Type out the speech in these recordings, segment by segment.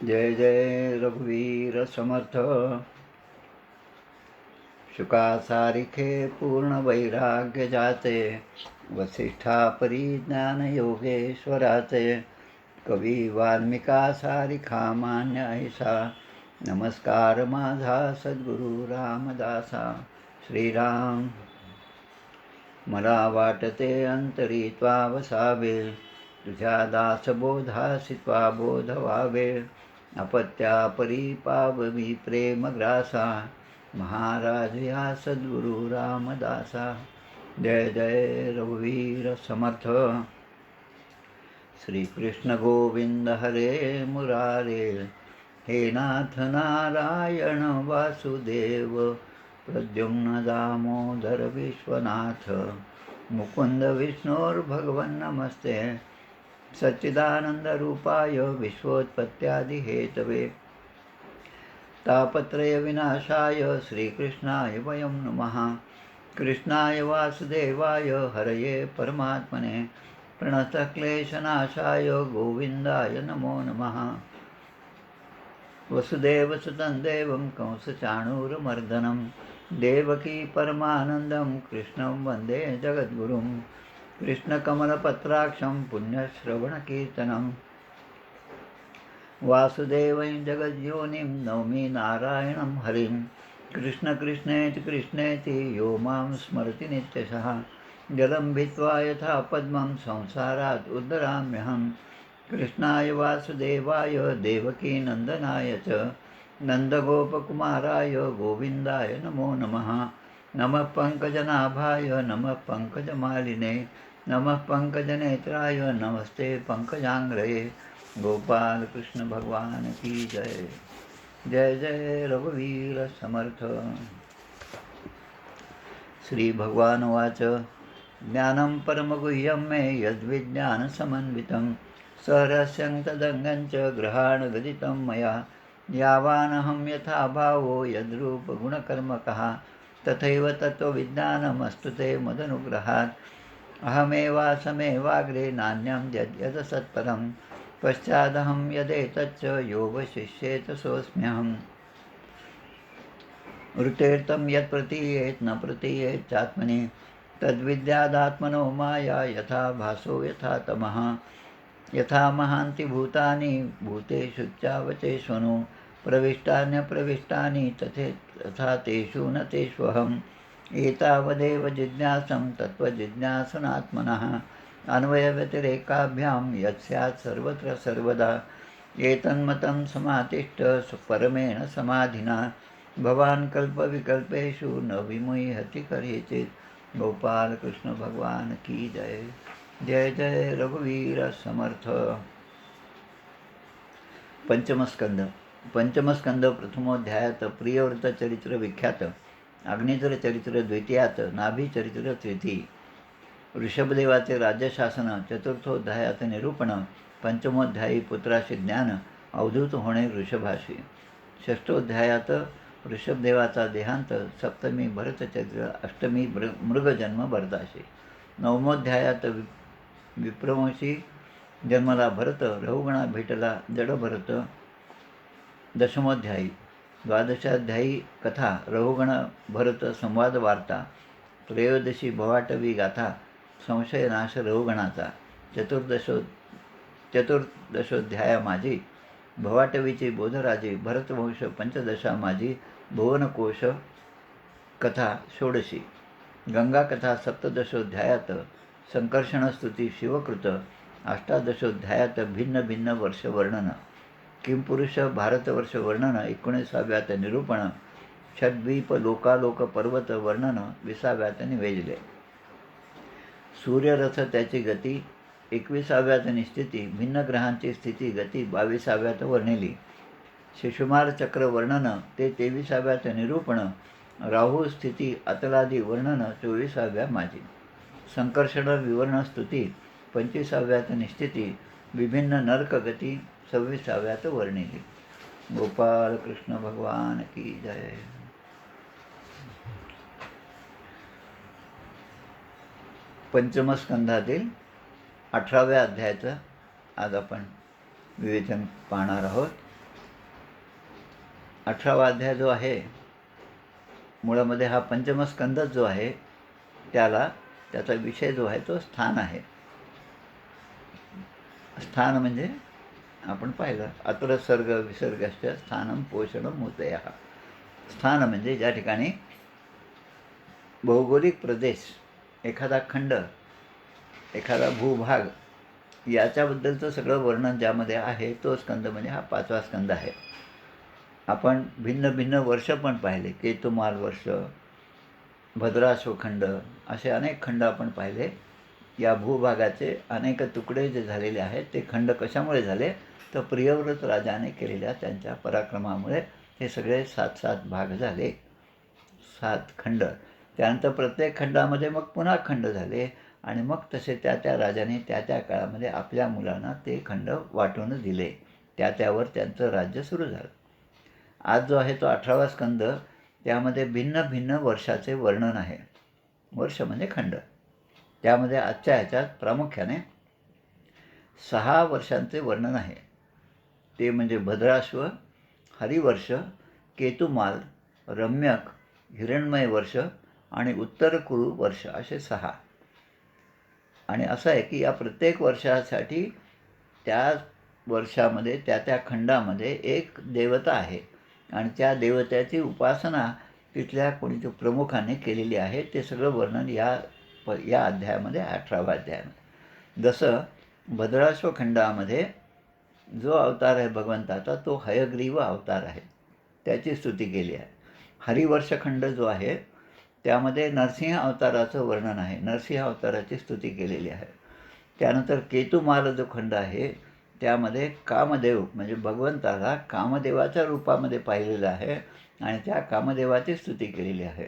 जय जय रघुवीर समर्थ। शुका सारिखे पूर्ण वैराग्य जाते, वसिष्ठा परिज्ञान योगेश्वराचे। कवी वाल्मिका सारिखा मान्य ऐसा, नमस्कार माझा सद्गुरु रामदासा। श्रीराम मला वाटते अंतरी त्वा वसावे, तुझ्या दासबोधासी त्वा बोध व्हावे। अपत्या परिपाववी प्रेमग्रासा, महाराज या सद्गुरु रामदासा। जय जय रघुवीर समर्थ। श्री कृष्ण गोविंद हरे मुरारे, हे नाथ नारायण वासुदेव। प्रद्युम्न दामोदर विश्वनाथ, मुकुंद विष्णुर्भगवन् नमस्ते। सच्चिदानंद रूपाय विश्वोत्पत्त्यादि हेतवे, तापत्रय विनाशाय श्रीकृष्णाय वयं नमः। कृष्णाय वासुदेवाय हरये परमात्मने, प्रणतक्लेशनाशाय गोविंदाय नमो नमः। वसुदेवसुतं देवं कंसचाणूरमर्दनं, देवकी परमानन्दं कृष्णं वन्दे जगद्गुरुं। कृष्णकमलपत्राक्षं पुण्यश्रवणकीर्तनं, वासुदेवं जगद्योनिं नौमि नारायणं हरिं। कृष्ण कृष्णेति कृष्णेति यो मां स्मरति नित्यशः, जलं भित्त्वा यथा पद्मं संसारात् उद्धराम्यहम्। कृष्णाय वासुदेवाय देवकीनन्दनाय च, नन्दगोपकुमाराय गोविन्दाय नमो नमः। नमः पङ्कजनाभाय नमः पङ्कजमालिने, नमः पङ्कजनेत्राय नमस्ते पङ्कजाङ्घ्रये। गोपाल कृष्ण भगवान की जय। जय जय रघुवीर समर्थ। श्री भगवान वाच, ज्ञानं परमगुह्यं मे यद्विज्ञानसमन्वितं, सहरस्यं तदङ्गं च ग्रहाणगदितं मया। यावानहं यथा भावो यद्रूपगुणकर्मकः, तथैव तत्त्वविज्ञानमस्तु ते मदनुग्रहात्। अहमेवासमेवाग्रे नान्यं यद्यदसत्परं, पश्चादहं यदेतच्च योगशिष्येत सोऽस्म्यहम्। ऋतेर्तं यत् प्रतीयेत् न प्रतीयेत् चात्मनि, तद्विद्यादात्मनो माया यथा भासो यथा तमः। यथा महान्ति भूतानि भूतेषु चावचेष्वनु, प्रविष्टान्यप्रविष्टानि तथा तेषु न तेष्वहम्। एतावदेव जिज्ञासं तत्त्वजिज्ञासनात्मनः, अन्वयव्यतिरेकाभ्यां यत् सर्वत्र सर्वदा। एतन्मतं समातिष्ठ परमेण समाधिना, भवान् कल्पविकल्पेषु न विमुह्यति कदाचित्। गोपाल कृष्ण भगवान की जय। जय जय रघुवीर समर्थ। पंचमस्कंद प्रथमोध्यायात प्रियव्रतचरित्र विख्यात, अग्निधरचरित्र द्वितीयात, नाभीचरित्र तृतीय, ऋषभदेवाचे राज्यशासन चतुर्थोध्यायात निरूपण, पंचमोध्यायी पुत्राशी ज्ञान अवधूत होणे वृषभाशी, षष्ठोध्यायात ऋषभदेवाचा देहांत, सप्तमी भरतचरित्र, अष्टमी मृगजन्म भरताशी, नवमोध्यायात विप्रवंशी जन्मला भरत, रहुगणा भेटला जडभरत, दशमोध्यायी द्वादशाध्यायी कथा रहुगण भरत संवाद वार्ता, त्रयोदशी भवाटवी गाथा संशयनाश रहुगणाचा, चतुर्दशोध्याया माझी भवाटवीची बोधराजी, भरतवंश पंचदशा माझी भुवनकोश कथा षोडशी, गंगाकथा सप्तदशोध्यायात संकर्षणस्तुती शिवकृत, अष्टादशोध्यायात भिन्न भिन्न वर्षवर्णन, किंपुरुष भारतवर्ष वर्णन 19व्यात निरूपण, षड्द्वीप लोकालोक पर्वत वर्णन 20व्यात निवेदले, सूर्यरथ त्याची गती 21व्यात निश्चिती, भिन्न ग्रहांची स्थिती गती 22व्यात वर्णिली, शिशुमार चक्र वर्णन ते 23व्यात निरूपण, राहू स्थिती अतलादी वर्णन 24व्या माझी, संकर्षण विवरण स्तुती 25व्यात निश्चिती, विभिन्न नरक गती 26व्यात वर्णिली। गोपाल कृष्ण भगवान की जय। पंचमस्कंधातील 18व्या अध्यायाचं आज आपण विवेचन पाहणार आहोत। 18वा अध्याय जो आहे, मुळामध्ये हा पंचमस्कंदच जो आहे, त्याचा विषय जो आहे तो स्थान आहे. स्थान म्हणजे आपण पाहिलं, अत्र सर्ग विसर्गश्च स्थानं पोषणं मूर्तयः. स्थान म्हणजे ज्या ठिकाणी भौगोलिक प्रदेश, एखादा खंड, एखादा भूभाग याच्याबद्दलचं सगळं वर्णन ज्यामध्ये आहे तो स्कंद म्हणजे हा 5वा स्कंद आहे. आपण भिन्न भिन्न वर्ष पण पाहिले, केतुमाल वर्ष, भद्राश्वखंड, असे अनेक खंड आपण पाहिले. या भूभागाचे अनेक तुकडे जे झालेले आहेत ते खंड कशामुळे झाले, तर प्रियव्रत राजाने केलेल्या त्यांच्या पराक्रमामुळे हे सगळे 7 भाग झाले, 7 खंड. त्यानंतर प्रत्येक खंडामध्ये मग पुन्हा खंड झाले आणि मग तसे त्या राजाने त्या काळामध्ये आपल्या मुलांना ते खंड वाटून दिले. त्यावर त्यांचं राज्य सुरू झालं. आज जो आहे तो 18वा स्कंद, त्यामध्ये भिन्न भिन्न वर्षाचे वर्णन आहे. वर्ष म्हणजे खंड. त्यामध्ये आजच्या ह्याच्यात प्रामुख्याने 6 वर्षांचे वर्णन आहे. ते म्हणजे भद्राश्व, हरिवर्ष, केतुमाल, रम्यक, हिरण्मय वर्ष आणि उत्तर कुरु वर्ष, असे 6. आणि असं आहे की या प्रत्येक वर्षासाठी त्या वर्षामध्ये त्या खंडामध्ये एक देवता आहे आणि त्या देवतेची उपासना तिथल्या कोणीतरी प्रमुखाने केलेली आहे. ते सगळं वर्णन या अध्यायामध्ये, 18व्या अध्यायामध्ये. जसं भद्राश्व खंडामध्ये जो अवतार आहे भगवंताचा तो हयग्रीव अवतार आहे, त्याची स्तुती केली आहे. हरिवर्षखंड जो आहे त्यामध्ये नरसिंह अवताराचं वर्णन आहे, नरसिंह अवताराची स्तुती केलेली आहे. त्यानंतर केतुमाल जो खंड आहे त्यामध्ये कामदेव म्हणजे भगवंताला कामदेवाच्या रूपामध्ये पाहिलेलं आहे आणि त्या कामदेवाची स्तुती केलेली आहे.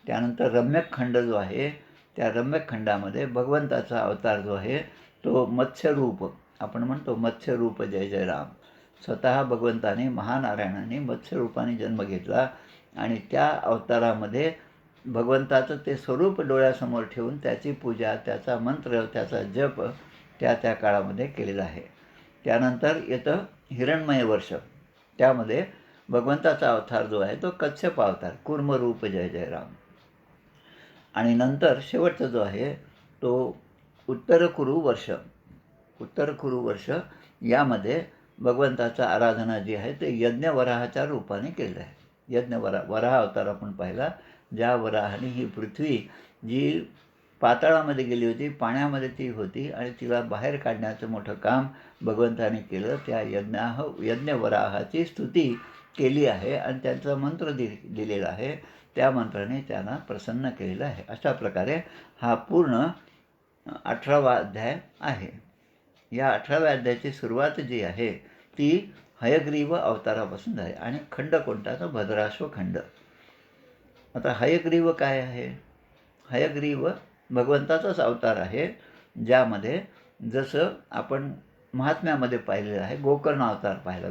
त्यानंतर रम्यक खंड जो आहे, त्या रम्यक खंडामध्ये भगवंताचा अवतार जो आहे तो मत्स्यरूप, आपण म्हणतो मत्स्यरूप जय जय राम. स्वतः भगवंताने, महानारायणाने मत्स्यरूपाने जन्म घेतला आणि त्या अवतारामध्ये भगवंताचं ते स्वरूप डोळ्यासमोर ठेवून त्याची पूजा, त्याचा मंत्र, त्याचा जप त्या काळामध्ये केलेला आहे. त्यानंतर येतं हिरण्मय वर्ष. त्यामध्ये भगवंताचा अवतार जो आहे तो कच्छप अवतार, कूर्मरूप जय जय राम. आणि नंतर शेवटचा जो आहे तो उत्तर कुरु वर्ष. उत्तर कुरु वर्ष यामध्ये भगवंताचा आराधना जी आहे ते यज्ञवराहाच्या रूपाने केलं आहे. वराह अवतार आपण पाहिला, ज्या वराहाने ही पृथ्वी जी पाताळामध्ये गेली होती, पाण्यामध्ये ती होती आणि तिला बाहेर काढण्याचं मोठं काम भगवंताने केलं. त्या यज्ञवराहाची स्तुती केली आहे आणि त्यांचा मंत्र दिलेला आहे. त्या मंत्राने त्यांना प्रसन्न केलेलं आहे. अशा प्रकारे हा पूर्ण 18वा अध्याय आहे. या 18व्या अध्यायाची सुरुवात जी आहे ती हयग्रीव अवतारापासून झाली आणि खंड कोणता, तर भद्राश्व खंड. आता हयग्रीव काय आहे? हयग्रीव भगवंताचाच अवतार आहे, ज्यामध्ये जसं आपण महात्म्यामध्ये पाहिलेलं आहे. गोकर्ण अवतार पाहिला.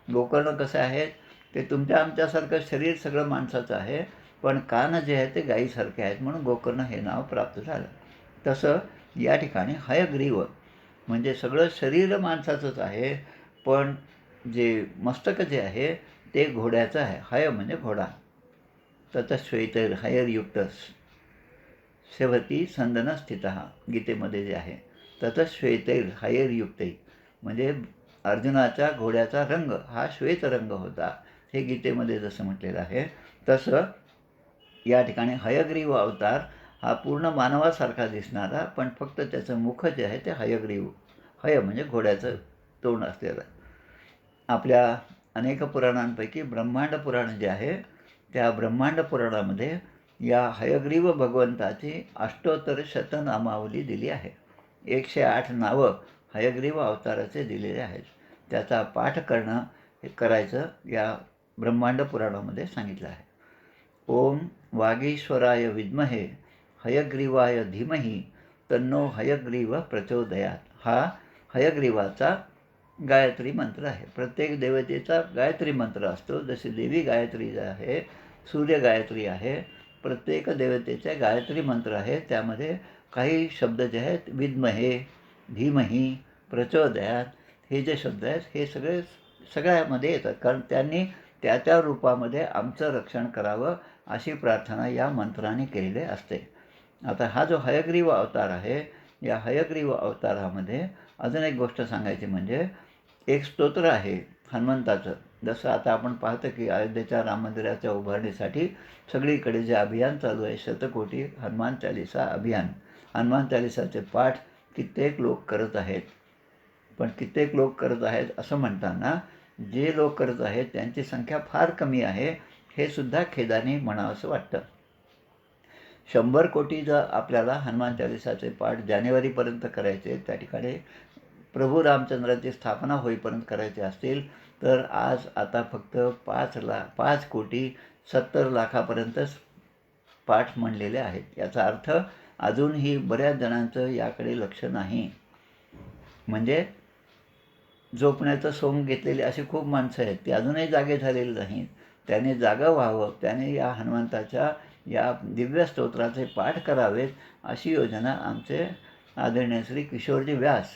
गोकर्ण कसं आहे, ते तुमच्या आमच्यासारखं शरीर सगळं माणसाचं आहे, पण कान जे आहे ते गाईसारखे आहेत, म्हणून गोकर्ण हे नाव प्राप्त झालं. तसं या ठिकाणी हयग्रीव म्हणजे सगळं शरीर माणसाचंच आहे, पण जे मस्तक जे आहे ते घोड्याचं आहे. हय म्हणजे घोडा. ततश्वेतैर हयर्युक्तस सेवती संदन स्थित, गीतेमध्ये जे आहे ततश्वेतैर हयर्युक्तै, म्हणजे अर्जुनाच्या घोड्याचा रंग हा श्वेत रंग होता, हे गीतेमध्ये जसं म्हटलेलं आहे. तसं या ठिकाणी हयग्रीव अवतार हा पूर्ण मानवासारखा दिसणारा, पण फक्त त्याचं मुख जे आहे ते हयग्रीव, हय म्हणजे घोड्याचं तोंड असलेलं. आपल्या अनेक पुराणांपैकी ब्रह्मांड पुराण जे आहे, त्या ब्रह्मांड पुराणामध्ये या हयग्रीव भगवंताची अष्टोत्तर शतनामावली दिली आहे. 108 नावं हयग्रीव अवताराचे दिलेले आहेत. त्याचा पाठ करायचं या ब्रह्मांड पुराणामध्ये सांगितलं आहे. ओम वागीश्वराय विद्महे हयग्रीवाय धीमहि तन्नो हयग्रीव प्रचोदयात. हा हयग्रीवाचा गायत्री मंत्र आहे. प्रत्येक देवतेचा गायत्री मंत्र असतो. जसे देवी गायत्री आहे, सूर्य गायत्री आहे, प्रत्येक देवतेचे गायत्री मंत्र आहे. त्यामध्ये काही शब्द जे आहेत विद्महे, धीमहि, प्रचोदयात, हे जे शब्द आहेत हे सगळ्यामध्ये येतात, कारण त्यांनी त्या त्या रूपामध्ये आमचं रक्षण करावं अशी प्रार्थना या मंत्राने केलेली असते. आता हा जो हयग्रीव अवतार आहे, या हयग्रीव अवतारामध्ये अजून एक गोष्ट सांगायची म्हणजे एक स्तोत्र आहे हनुमंताचं. जसं आता आपण पाहतो की अयोध्येच्या राम मंदिराच्या उभारणीसाठी सगळीकडे जे अभियान चालू आहे, शतकोटी हनुमान चालिसा अभियान, हनुमान चालिसाचे पाठ कित्येक लोक करत आहेत. पण कित्येक लोक करत आहेत असं म्हणताना जे लोक करत आहेत त्यांची संख्या फार कमी आहे, हे सुद्धा खेदाने म्हणावंसं वाटतं. 100 कोटी जर आपल्याला हनुमान चालिसाचे पाठ जानेवारीपर्यंत करायचे, त्या ठिकाणी प्रभू रामचंद्राची स्थापना होईपर्यंत करायचे असतील, तर आज आता फक्त 5,70,00,000पर्यंतच पाठ म्हणलेले आहेत. याचा अर्थ अजूनही बऱ्याच जणांचं याकडे लक्ष नाही. म्हणजे झोपण्याचं सोंग घेतलेली अशी खूप माणसं आहेत, ती अजूनही जागे झालेली नाहीत. त्याने जागं व्हावं, त्याने या हनुमंताच्या या दिव्य स्तोत्राचे पाठ करावेत, अशी योजना आमचे आदरणीय श्री किशोरजी व्यास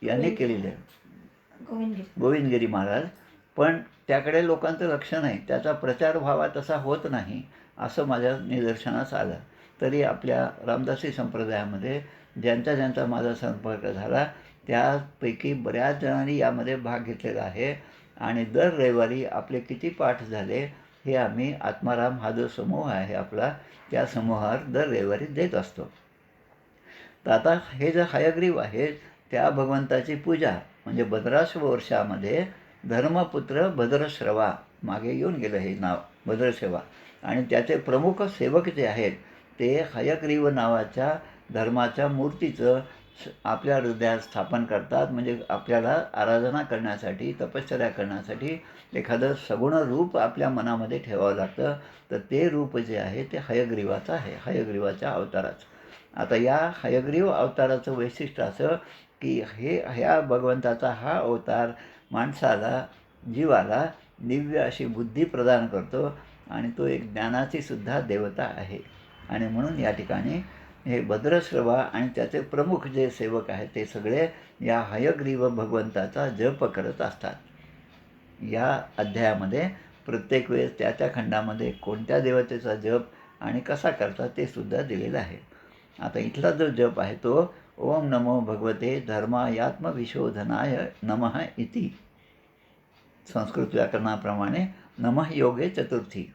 यांनी केलेली आहे, गोविंदगिरी महाराज. पण त्याकडे लोकांचं लक्ष नाही, त्याचा प्रचार व्हावा तसा होत नाही असं माझ्या निदर्शनास आलं. तरी आपल्या रामदासी संप्रदायामध्ये ज्यांचा ज्यांचा माझा संपर्क झाला त्यापैकी बऱ्याच जणांनी यामध्ये भाग घेतलेला आहे. आणि दर रविवारी आपले किती पाठ झाले हे आम्ही आत्माराम हा जो समूह आहे आपला, त्या समूहावर दर रविवारी देत असतो. तर आता हे जे हयग्रीव आहेत त्या भगवंताची पूजा म्हणजे 15व्या वर्षामध्ये धर्मपुत्र भद्रश्रवा, मागे येऊन गेलं हे नाव भद्रश्रवा, आणि त्याचे प्रमुख सेवक जे आहेत ते हयग्रीव नावाच्या धर्माच्या मूर्तीचं आपल्या हृदयात स्थापन करतात. म्हणजे आपल्याला आराधना करण्यासाठी, तपश्चर्या करण्यासाठी एखादं सगुण रूप आपल्या मनामध्ये ठेवावं लागतं. तर ते रूप जे आहे ते हयग्रीवाचं आहे, हयग्रीवाच्या अवताराचं. आता या हयग्रीव अवताराचं वैशिष्ट्य असं की ह्या भगवंताचा हा अवतार माणसाला, जीवाला दिव्य अशी बुद्धी प्रदान करतो आणि तो एक ज्ञानाची सुद्धा देवता आहे. आणि म्हणून या ठिकाणी हे भद्रश्रवा आणि त्याचे प्रमुख जे सेवक आहेत ते सगळे या हयग्रीव भगवंताचा जप करत असतात. या अध्यायामध्ये प्रत्येक वेळेस त्या त्या खंडामध्ये कोणत्या देवतेचा जप आणि कसा करतात ते सुद्धा दिलेलं आहे. आता इथला जो जप आहे तो ओम नमो भगवते धर्मायात्मविशोधनाय नमः इति, संस्कृत व्याकरणाप्रमाणे नमः योगे चतुर्थी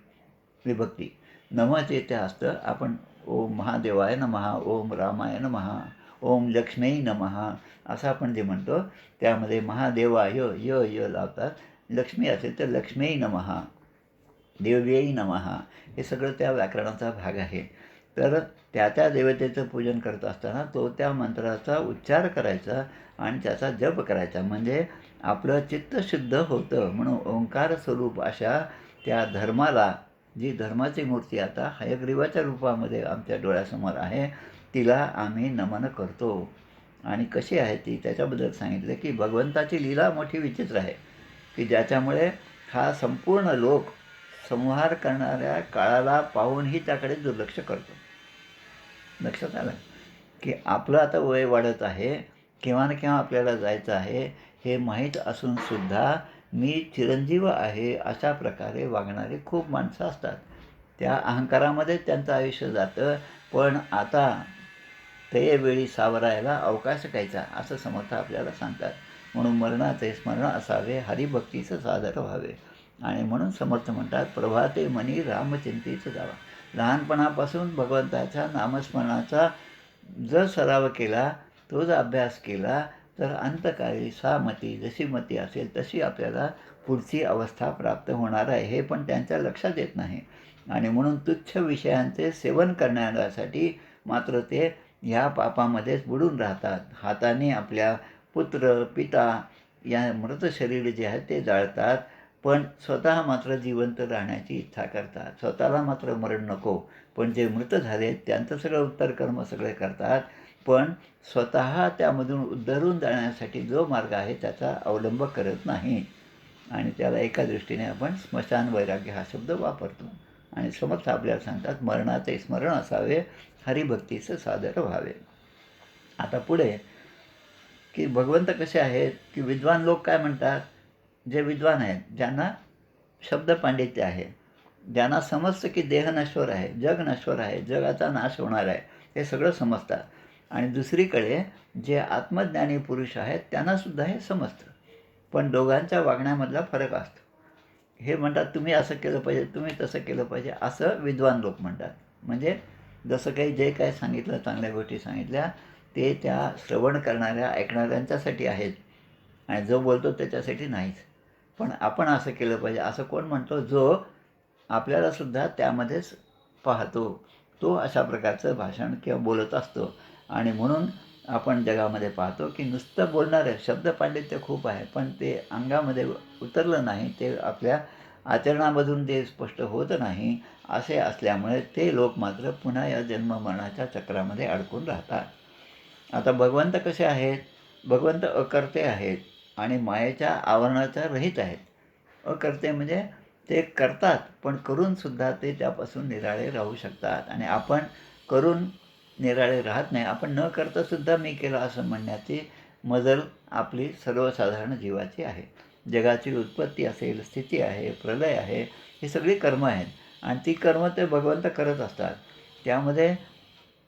विभक्ती. नमःचे ते असतं आपण ओम महादेवाय नमः, ओम रामाय नमः, ओम लक्ष्मीय नमः असं आपण जे म्हणतो त्यामध्ये महादेवाय य य लावतात. लक्ष्मी असेल तर लक्ष्मीय नमः, देव्यै नमः, हे सगळं त्या व्याकरणाचा भाग आहे. तर त्या त्या देवतेचं पूजन करत असताना तो त्या मंत्राचा उच्चार करायचा आणि त्याचा जप करायचा, म्हणजे आपलं चित्त शुद्ध होतं. म्हणून ओंकार स्वरूप अशा त्या धर्माला, जी धर्माची मूर्ती आता हयग्रीवाच्या रूपामध्ये आमच्या डोळ्यासमोर आहे, तिला आम्ही नमन करतो. आणि कशी आहे ती त्याच्याबद्दल सांगितलं की भगवंताची लीला मोठी विचित्र आहे की ज्याच्यामुळे हा संपूर्ण लोक संहार करणाऱ्या काळाला पाहूनही त्याकडे दुर्लक्ष करतो. लक्षात आलं की आपलं आता वय वाढत आहे, केव्हा ना केव्हा आपल्याला जायचं आहे हे माहीत असूनसुद्धा मी चिरंजीव आहे अशा प्रकारे वागणारी खूप माणसं असतात. त्या अहंकारामध्येच त्यांचं आयुष्य जातं. पण आता ते वेळी सावरायला अवकाश घ्यायचा असं समर्थ आपल्याला सांगतात. म्हणून मरणाचे स्मरण असावे, हरिभक्तीचं सादर व्हावे. आणि म्हणून समर्थ म्हणतात प्रभाते मनी रामचिंतेचं जावा. लहानपणापासून भगवंताच्या नामस्मरणाचा जर सराव केला, तो जर अभ्यास केला तर अंतकाळी सामती, जशी मती असेल तशी आपल्याला पुढची अवस्था प्राप्त होणार आहे. हे पण त्यांच्या लक्षात येत नाही. आणि म्हणून तुच्छ विषयांचे सेवन करण्यासाठी मात्र ते ह्या पापामध्येच बुडून राहतात. हाताने आपल्या पुत्र पिता या मृत शरीर जे आहे ते जाळतात, पण स्वतः मात्र जिवंत राहण्याची इच्छा करतात. स्वतःला मात्र मरण नको, पण जे मृत झाले त्यांचं सगळं उत्तर कर्म सगळे करतात, पण स्वतः त्यामधून उद्धरून जाण्यासाठी जो मार्ग आहे त्याचा अवलंब करत नाही. आणि त्याला एका दृष्टीने आपण स्मशान वैराग्य हा शब्द वापरतो. आणि समर्थ आपल्याला सांगतात मरणाचे स्मरण असावे, हरिभक्तीचं सादर व्हावे. आता पुढे की भगवंत कसे आहेत की विद्वान लोक काय म्हणतात, जे विद्वान आहेत ज्यांना शब्द पांडित्य आहे. ज्यांना समजतं की देह नश्वर आहे, जग नश्वर आहे, जगाचा नाश होणार आहे, हे सगळं समजतात. आणि दुसरीकडे जे आत्मज्ञानी पुरुष आहेत त्यांनासुद्धा हे समजतं. पण दोघांच्या वागण्यामधला फरक असतो. हे म्हणतात तुम्ही असं केलं पाहिजे, तुम्ही तसं केलं पाहिजे, असं विद्वान लोक म्हणतात. म्हणजे जसं काही जे काय सांगितलं, चांगल्या गोष्टी सांगितल्या, ते त्या श्रवण करणाऱ्या ऐकणाऱ्यांच्यासाठी आहेत आणि जो बोलतो त्याच्यासाठी नाहीच. पण आपण असं केलं पाहिजे असं कोण म्हणतो? जो आपल्यालासुद्धा त्यामध्येच पाहतो, तो अशा प्रकारचं भाषण किंवा बोलत असतो. आणि म्हणून आपण जगामध्ये पाहतो की नुसतं बोलणारं शब्द पांडित्य खूप आहे, पण ते अंगामध्ये उतरलं नाही, ते आपल्या आचरणामधून ते स्पष्ट होत नाही. असे असल्यामुळे ते लोक मात्र पुन्हा या जन्ममरणाच्या चक्रामध्ये अडकून राहतात. आता भगवंत कसे आहेत? भगवंत अकर्ते आहेत आणि मायेच्या आवरणाच्या रहित आहेत. अकर्ते म्हणजे ते करतात, पण करूनसुद्धा ते त्यापासून निराळे राहू शकतात. आणि आपण करून निराळे राहत नाही, आपण न करतासुद्धा मी केलं असं म्हणण्याची मजल आपली सर्वसाधारण जीवाची आहे. जगाची उत्पत्ती असेल, स्थिती आहे, प्रलय आहे, ही सगळी कर्म आहेत आणि ती कर्म ते भगवंत करत असतात. त्यामध्ये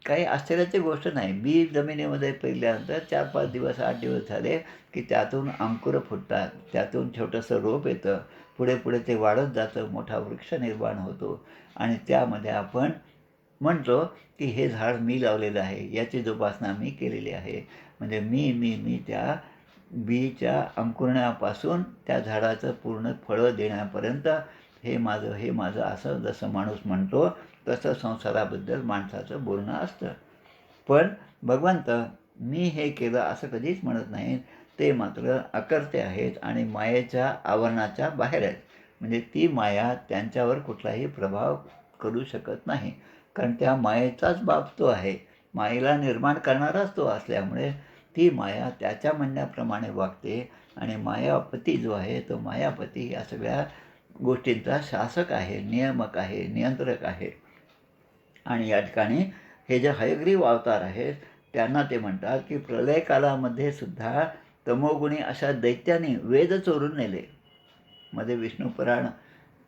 काही आश्चर्याची गोष्ट नाही. बी जमिनीमध्ये पेरल्यानंतर 4-5 दिवस 8 दिवस झाले की त्यातून अंकुरं फुटतात, त्यातून छोटंसं रोप येतं, पुढे पुढे ते वाढत जातं, मोठा वृक्ष निर्माण होतो आणि त्यामध्ये आपण म्हणतो की हे झाड मी लावलेलं आहे, याची जोपासना मी केलेली आहे. म्हणजे मी त्या बीच्या अंकुरण्यापासून त्या झाडाचं पूर्ण फळं देण्यापर्यंत हे माझं असं जसं माणूस म्हणतो तसं संसाराबद्दल माणसाचं बोलणं असतं. पण भगवंत मी हे केलं असं कधीच म्हणत नाहीत. ते मात्र अकर्ते आहेत आणि मायेच्या आवरणाच्या बाहेर आहेत. म्हणजे ती माया त्यांच्यावर कुठलाही प्रभाव करू शकत नाही. कारण त्या मायेचाच बाप तो आहे. मायेला निर्माण करणाराच तो असल्यामुळे ती माया त्याच्या म्हणण्याप्रमाणे वागते आणि मायापती जो आहे तो मायापती या सगळ्या गोष्टींचा शासक आहे, नियामक आहे, नियंत्रक आहे. आणि या ठिकाणी हे जे हयग्रीव अवतार आहेत त्यांना ते म्हणतात की प्रलयकालामध्ये सुद्धा तमोगुणी अशा दैत्याने वेद चोरून नेले. मध्ये विष्णू पुराण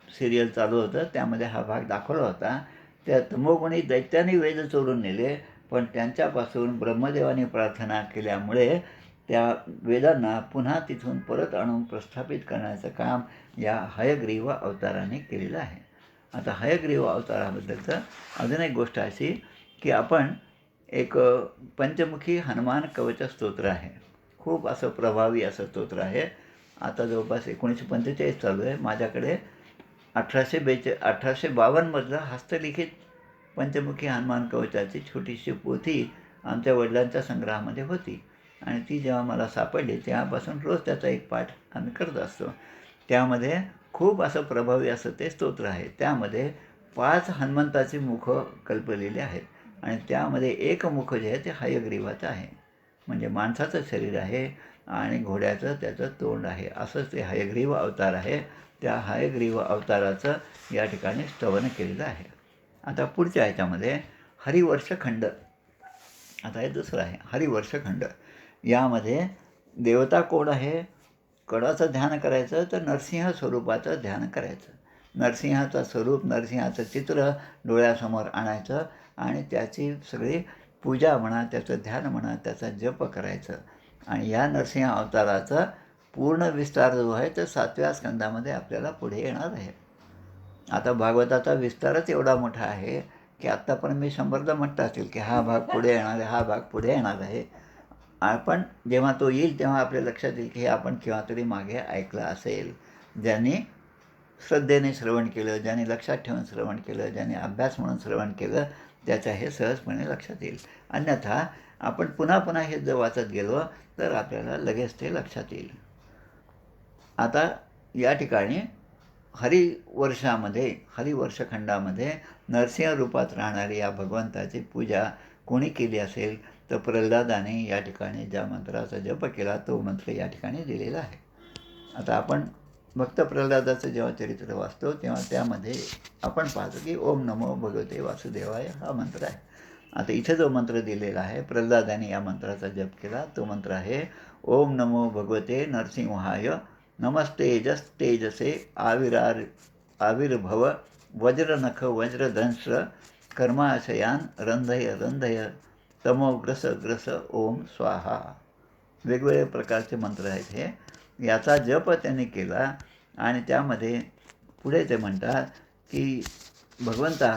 सिरियल चालू होतं, त्यामध्ये हा भाग दाखवला होता. त्या तमोगुणी दैत्याने वेद चोरून नेले, पण त्यांच्यापासून ब्रह्मदेवाने प्रार्थना केल्यामुळे त्या वेदांना पुन्हा तिथून परत आणून प्रस्थापित करण्याचं काम या हयग्रीव अवताराने केलेलं आहे. आता हयग्रीव अवताराबद्दलचं अजून एक गोष्ट अशी की आपण एक पंचमुखी हनुमान कवच स्तोत्र आहे. खूप असं प्रभावी असं स्तोत्र आहे. आता जवळपास 1945 चालू आहे. माझ्याकडे 1852मधलं हस्तलिखित पंचमुखी हनुमान कवचाची छोटीशी पोथी आमच्या वडिलांच्या संग्रहामध्ये होती आणि ती जेव्हा मला सापडली तेव्हापासून रोज त्याचा एक पाठ आम्ही करत असतो. त्यामध्ये खूप असं प्रभावी असं ते स्तोत्र आहे. त्यामध्ये 5 हनुमंताची मुखं कल्पलेली आहेत आणि त्यामध्ये एक मुख जे आहे ते हयग्रीवाचं आहे. म्हणजे माणसाचं शरीर आहे आणि घोड्याचं त्याचं तोंड आहे. असंच ते हयग्रीव अवतार आहे. त्या हयग्रीव अवताराचं या ठिकाणी स्तवन केलेलं आहे. आता पुढच्या ह्याच्यामध्ये हरिवर्षखंड. आता हे दुसरं आहे हरिवर्षखंड. यामध्ये देवता कोण आहे? कडाचं ध्यान करायचं तर नरसिंह स्वरूपाचं ध्यान करायचं. नरसिंहाचं स्वरूप, नरसिंहाचं चित्र डोळ्यासमोर आणायचं आणि त्याची सगळी पूजा म्हणा, त्याचं ध्यान म्हणा, त्याचा जप करायचं. आणि या नरसिंह अवताराचा पूर्ण विस्तार जो आहे तो 7व्या स्कंदामध्ये आपल्याला पुढे येणार आहे. आता भागवताचा विस्तारच एवढा मोठा आहे की आत्तापर्यंत मी 100दा म्हटलं असेल की हा भाग पुढे येणार आहे, हा भाग पुढे येणार आहे. आपण जेव्हा तो येईल तेव्हा आपल्या लक्षात येईल की हे आपण केव्हा तरी मागे ऐकलं असेल. ज्यांनी श्रद्धेने श्रवण केलं, ज्यांनी लक्षात ठेवून श्रवण केलं, ज्यांनी अभ्यास म्हणून श्रवण केलं, त्याचं हे सहजपणे लक्षात येईल. अन्यथा आपण पुन्हा पुन्हा हे जर वाचत गेलो तर आपल्याला लगेच ते लक्षात येईल. आता या ठिकाणी हरिवर्षखंडामध्ये नरसिंह रूपात राहणारी या भगवंताची पूजा कोणी केली असेल तर प्रल्हादाने या ठिकाणी ज्या मंत्राचा जप केला तो मंत्र या ठिकाणी दिलेला आहे. आता आपण भक्त प्रल्हादाचं जेव्हा चरित्र वाचतो तेव्हा त्यामध्ये आपण पाहतो की ओम नमो भगवते वासुदेवाय हा मंत्र आहे. आता इथे जो मंत्र दिलेला आहे प्रल्हादाने या मंत्राचा जप केला तो मंत्र आहे ओम नमो भगवते नरसिंहाय नमस्तेजस्तेजसे आविर्भव वज्रनख वज्रदंश कर्माशयान रंधय रंधय तमोग्रस ग्रस ओम स्वाहा. वेगवेगळे प्रकारचे मंत्र आहेत हे. याचा जप त्यांनी केला आणि त्यामध्ये पुढे ते म्हणतात की भगवंता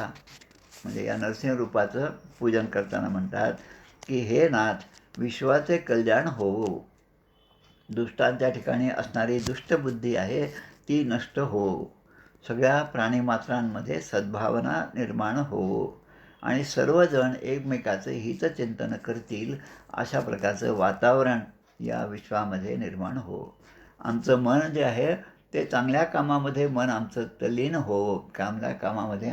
म्हणजे या नरसिंह रूपाचं पूजन करताना म्हणतात की हे नाथ विश्वाचे कल्याण होवो. दुष्टांच्या ठिकाणी असणारी दुष्टबुद्धी आहे ती नष्ट हो. सगळ्या प्राणीमात्रांमध्ये सद्भावना निर्माण हो आणि सर्वजण एकमेकाचं हितचिंतन करतील अशा प्रकारचं वातावरण या विश्वामध्ये निर्माण हो. आमचं मन जे आहे ते चांगल्या कामामध्ये मन आमचं तल्लीन हो. चांगल्या कामामध्ये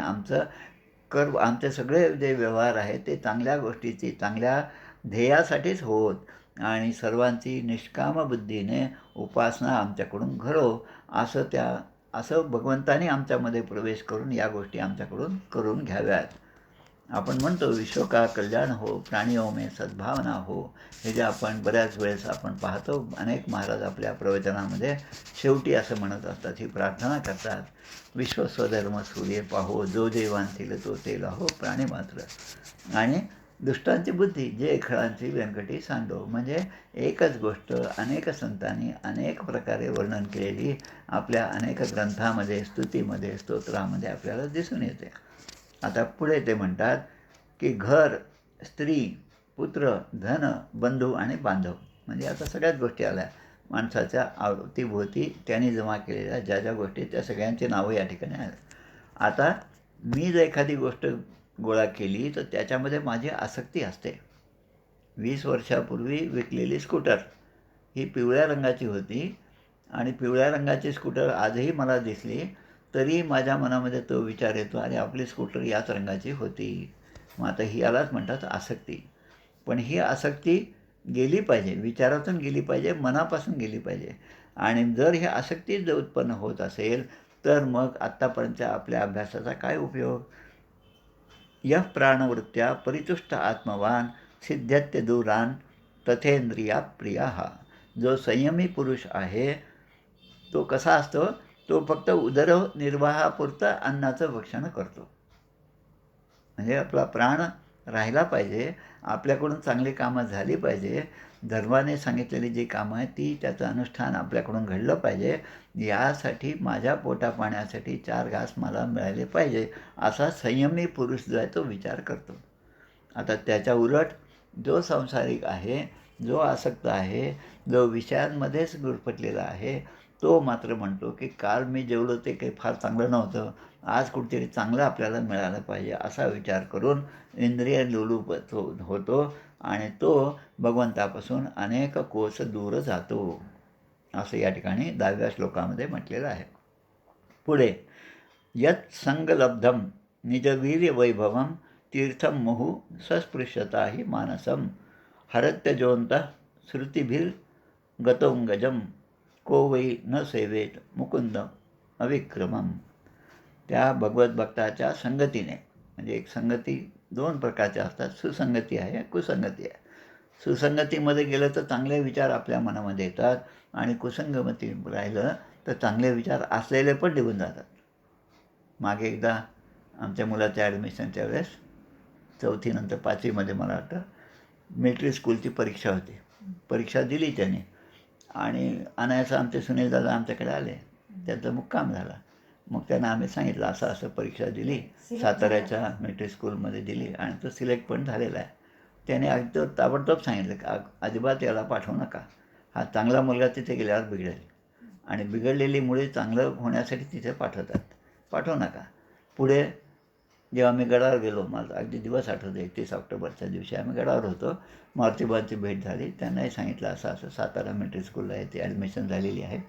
आमचे सगळे जे व्यवहार आहेत ते चांगल्या गोष्टीची चांगल्या ध्येयासाठीच होत आणि सर्वांची निष्काम बुद्धीने उपासना आमच्याकडून घडो असं भगवंतानी आमच्यामध्ये प्रवेश करून या गोष्टी आमच्याकडून करून घ्याव्यात. आपण म्हणतो विश्व का कल्याण हो, प्राणियों में सद्भावना हो. हे जे आपण बऱ्याच वेळेस आपण पाहतो अनेक महाराज आपल्या प्रवचनामध्ये शेवटी असं म्हणत असतात, ही प्रार्थना करतात, विश्व स्वधर्म सूर्य पाहो, जो देवांतील तो ते लाहो प्राणी मात्र. आणि दुष्टांची बुद्धी जे खळांची व्यंकटी सांडो. म्हणजे एकच गोष्ट अनेक संतांनी अनेक प्रकारे वर्णन केलेली आपल्या अनेक ग्रंथामध्ये स्तुतीमध्ये स्तोत्रामध्ये आपल्याला दिसून येते. आता पुढे ते म्हणतात की घर, स्त्री, पुत्र, धन, बंधू आणि बांधव म्हणजे आता सगळ्याच गोष्टी आल्या. माणसाच्या अवतीभोवती त्यांनी जमा केलेल्या ज्या ज्या गोष्टी त्या सगळ्यांची नावं या ठिकाणी आल्या. आता मी जर एखादी गोष्ट गोळा केली तर त्याच्यामध्ये माझी आसक्ती असते. 20 वर्षापूर्वी विकलेली स्कूटर ही पिवळ्या रंगाची होती आणि पिवळ्या रंगाची स्कूटर आजही मला दिसली तरी माझ्या मनामध्ये तो विचार येतो आणि आपली स्कूटर याच रंगाची होती. मग आता ही यालाच म्हणतात आसक्ती. पण ही आसक्ती गेली पाहिजे, विचारातून गेली पाहिजे, मनापासून गेली पाहिजे. आणि जर ही आसक्ती जर उत्पन्न होत असेल तर मग आत्तापर्यंतच्या आपल्या अभ्यासाचा काय उपयोग. यः प्राणवृत्त्या परितुष्ट आत्मवान सिद्ध्यत्य दूरान तथेंद्रिया प्रिया. जो संयमी पुरुष आहे तो कसा असतो, तो फक्त उदरनिर्वाहापुरतं अन्नाचं भक्षण करतो. म्हणजे आपला प्राण राहिला पाहिजे, आपल्याकडून चांगली कामं झाली पाहिजे, धर्माने सांगितलेली जी कामं आहेत ती त्याचं अनुष्ठान आपल्याकडून घडलं पाहिजे, यासाठी माझ्या पोटापाण्यासाठी 4 घास मला मिळाले पाहिजे असा संयमी पुरुष जो आहे तो विचार करतो. आता त्याच्या उलट जो संसारिक आहे, जो आसक्त आहे, जो विषयांमध्येच गुरफटलेला आहे, तो मात्र म्हणतो की काल मी जेवलो ते काही फार चांगलं नव्हतं, आज कुठेतरी चांगलं आपल्याला मिळालं पाहिजे असा विचार करून इंद्रिय लोलूप होतो आणि तो भगवंतापासून अनेक कोस दूर जातो असं या ठिकाणी 10व्या श्लोकामध्ये म्हटलेलं आहे. पुढे यत् संगलब्धम निजवीर्यवैभवं तीर्थम मुहु सस्पृश्यता हि मानसम हरत्यजोऽन्तः श्रुतिभिर्गतोऽंगजं को वै न सेवेत मुकुंद अविक्रमम. त्या भगवत भक्ताच्या संगतीने म्हणजे एक संगती 2 प्रकारच्या असतात, सुसंगती आहे, कुसंगती आहे. सुसंगतीमध्ये गेलं तर चांगले विचार आपल्या मनामध्ये येतात आणि कुसंगती राहिलं तर चांगले विचार असलेले पण निघून जातात. मागे एकदा आमच्या मुलाच्या ॲडमिशनच्या वेळेस 4थी नंतर 5वीमध्ये मला वाटतं मिलिटरी स्कूलची परीक्षा होती. परीक्षा दिली त्याने आणि अनायासं आमचे सुनील दादा आमच्याकडे आले, त्यांचा मुक्काम झाला. मग त्यांना आम्ही सांगितलं असं असं परीक्षा दिली, साताऱ्याच्या मिलिटरी स्कूलमध्ये दिली आणि तो सिलेक्ट पण झालेला आहे. त्याने अगदी ताबडतोब सांगितलं की अजिबात याला पाठवू नका, हा चांगला मुलगा तिथे गेल्यावर बिघडेल आणि बिघडलेली मुळे चांगलं होण्यासाठी तिथे पाठवू नका. पुढे जेव्हा मी गडावर गेलो, मला अगदी दिवस आठवतो, 31 ऑक्टोबरच्या दिवशी आम्ही गडावर होतो, मारुतीबाबांची भेट झाली. त्यांनाही सांगितलं असं असं सातारा मिलिटरी स्कूलला आहे ती ॲडमिशन झालेली आहे,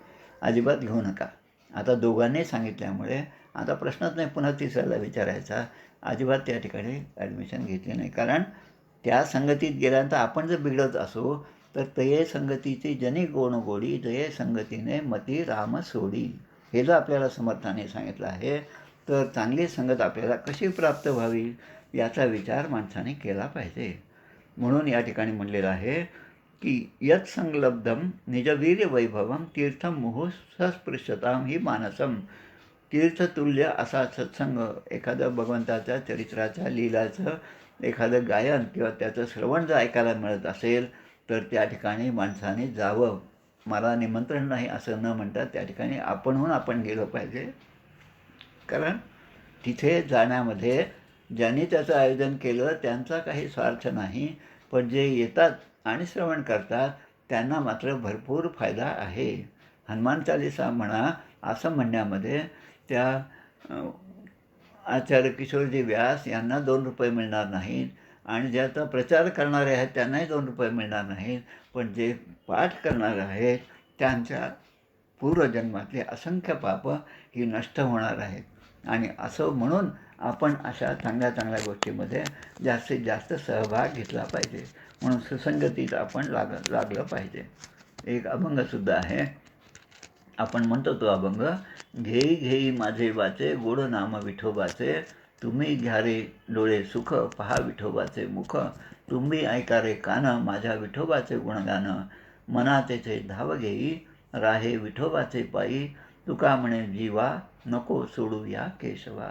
अजिबात घेऊ नका. आता दोघांनी सांगितल्यामुळे आता प्रश्नच नाही पुन्हा तिसऱ्याला विचारायचा. अजिबात त्या ठिकाणी ॲडमिशन घेतली नाही, कारण त्या संगतीत गेल्यानंतर आपण जर बिघडत असो तर तये संगतीची जनी गोण गोडी जये संगतीने मती राम सोडी. हे जर आपल्याला समर्थाने सांगितलं आहे तर चांगली संगत आपल्याला कशी प्राप्त व्हावी याचा विचार माणसाने केला पाहिजे. म्हणून या ठिकाणी म्हणलेलं आहे की यत् संलब्धम निजवीर्यवैभवम तीर्थम मुहुः सस्पृश्यताम ही मानसम. तीर्थतुल्य असा सत्संग, एखादं भगवंताच्या चरित्राच्या लीलाचं एखादं गायन किंवा त्याचं श्रवण जर ऐकायला मिळत असेल तर त्या ठिकाणी माणसाने जावं. मला निमंत्रण नाही असं न म्हणता त्या ठिकाणी आपणहून आपण गेलो पाहिजे. कारण तिथे जाण्यामध्ये ज्यांनी त्याचं आयोजन केलं त्यांचा काही स्वार्थ नाही, पण जे येतात आणि श्रवण करतात त्यांना मात्र भरपूर फायदा आहे. हनुमान चालीसा म्हणा असं म्हणण्यामध्ये त्या आचार्य किशोरजी व्यास यांना 2 रुपये मिळणार नाहीत आणि ज्याचा प्रचार करणारे आहेत त्यांनाही 2 रुपये मिळणार नाहीत, पण जे पाठ करणारे आहेत त्यांच्या पूर्वजन्मातले असंख्य पापं ही नष्ट होणार आहेत. आणि असं म्हणून आपण अशा चांगल्या चांगल्या गोष्टीमध्ये जास्तीत जास्त सहभाग घेतला पाहिजे. म्हणून सुसंगतीत आपण लागलं पाहिजे. एक अभंगसुद्धा आहे, आपण म्हणतो तो अभंग. घेई घेई माझे वाचे गोड नाम विठोबाचे, तुम्ही घ्या रे डोळे सुख पहा विठोबाचे मुख, तुम्ही ऐका रे कान माझ्या विठोबाचे गुणगान, मनातेचे धाव घेई राहे विठोबाचे पायी, तुका म्हणे जीवा नको सोडू या केशवा.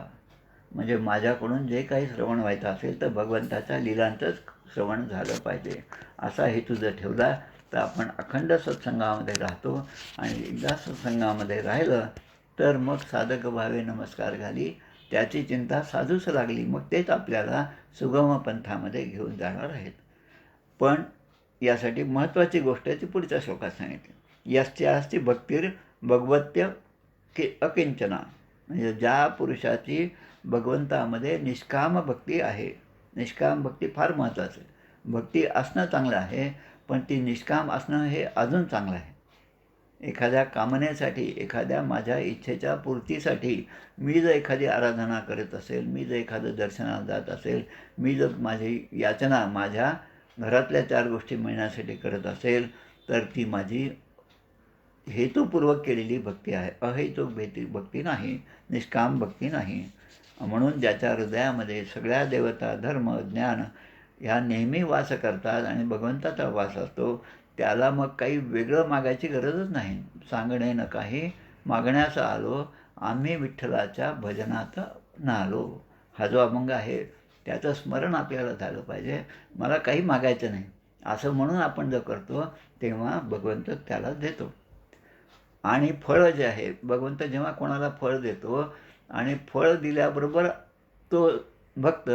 म्हणजे माझ्याकडून जे काही श्रवण व्हायचं असेल तर भगवंताच्या लीलांचंच श्रवण झालं पाहिजे. असा हेतू जर ठेवला तर आपण अखंड सत्संगामध्ये राहतो. आणि एकदा सत्संगामध्ये राहिलं तर मग साधक भावे नमस्कार घाली, त्याची चिंता साधूच लागली, मग तेच आपल्याला सुगम पंथामध्ये घेऊन जाणार आहेत. पण यासाठी महत्त्वाची गोष्ट ती पुढच्या श्लोकात सांगितली. यस्यास्ति भक्तिर् भगवत्य अकिंचना. म्हणजे ज्या पुरुषाची भगवंतामध्ये निष्काम भक्ती आहे. निष्काम भक्ती फार महत्त्वाचं आहे. भक्ती असणं चांगलं आहे, पण ती निष्काम असणं हे अजून चांगलं आहे. एखाद्या कामनेसाठी, एखाद्या माझ्या इच्छेच्या पूर्तीसाठी मी जर एखादी आराधना करत असेल, मी जर एखादं दर्शनाला जात असेल, मी जर माझी याचना माझ्या घरातल्या 4 गोष्टी मिळण्यासाठी करत असेल तर ती माझी हेतुपूर्वक केलेली भक्ती आहे, अहेतुक भक्ती नाही, निष्काम भक्ती नाही. म्हणून ज्याच्या हृदयामध्ये सगळ्या देवता, धर्म, ज्ञान ह्या नेहमी वास करतात आणि भगवंताचा वास असतो, त्याला मग काही वेगळं मागायची गरजच नाही. सांगणे न काही मागण्यास आलो, आम्ही विठ्ठलाच्या भजनात नालो. हा जो अभंग आहे त्याचं स्मरण आपल्याला झालं पाहिजे. मला काही मागायचं नाही असं म्हणून आपण जर करतो तेव्हा भगवंत त्याला देतो. आणि फळं जे आहे, भगवंत जेव्हा कोणाला फळ देतो आणि फळ दिल्याबरोबर तो भक्त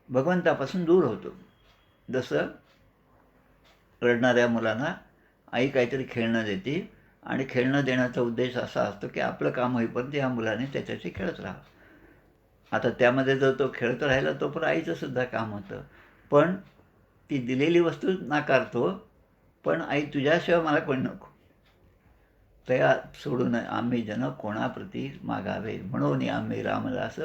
भगवंतापासून दूर होतो. जसं रडणाऱ्या मुलांना आई काहीतरी खेळणं देते आणि खेळणं देण्याचा उद्देश असा असतो की आपलं काम होईपर्यंत या मुलाने त्याच्याशी खेळत राहावं. आता त्यामध्ये जर तो खेळत राहिला तो पण आईचं सुद्धा काम होतं, पण ती दिलेली वस्तू नाकारतो. पण आई तुझ्याशिवाय मला कोण नको, तया सोडून आम्ही जन कोणाप्रती मागावे, म्हणून आम्ही रामदास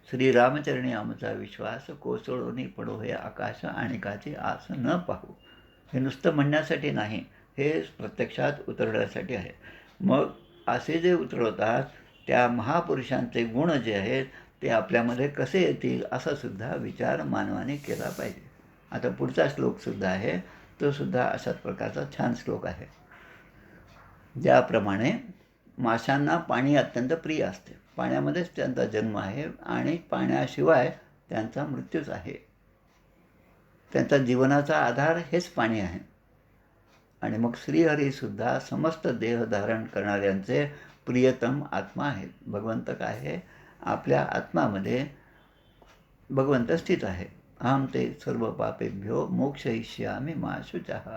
श्रीरामचरणी आमचा विश्वास, कोसळून पडो हे आकाश आणिकाची आस न पाहू. हे नुसतं म्हणण्यासाठी नाही, हे प्रत्यक्षात उतरवण्यासाठी आहे. मग असे जे उतरवतात त्या महापुरुषांचे गुण जे आहेत ते आपल्यामध्ये कसे येतील असा सुद्धा विचार मानवाने केला पाहिजे. आता पुढचा श्लोकसुद्धा आहे, तो सुद्धा अशाच प्रकारचा छान श्लोक आहे. ज्याप्रमाणे माशांना पाणी अत्यंत प्रिय असते, पाण्यामध्येच त्यांचा जन्म आहे आणि पाण्याशिवाय त्यांचा मृत्यूच आहे. त्यांचा जीवनाचा आधार हेच पाणी आहे. आणि मग श्रीहरीसुद्धा समस्त देह धारण करणाऱ्यांचे प्रियतम आत्मा आहेत. भगवंत काय आहे, आपल्या आत्मामध्ये भगवंत स्थित आहे. अहम ते सर्व पापेभ्यो मोक्षयिष्यामि मा शुचः.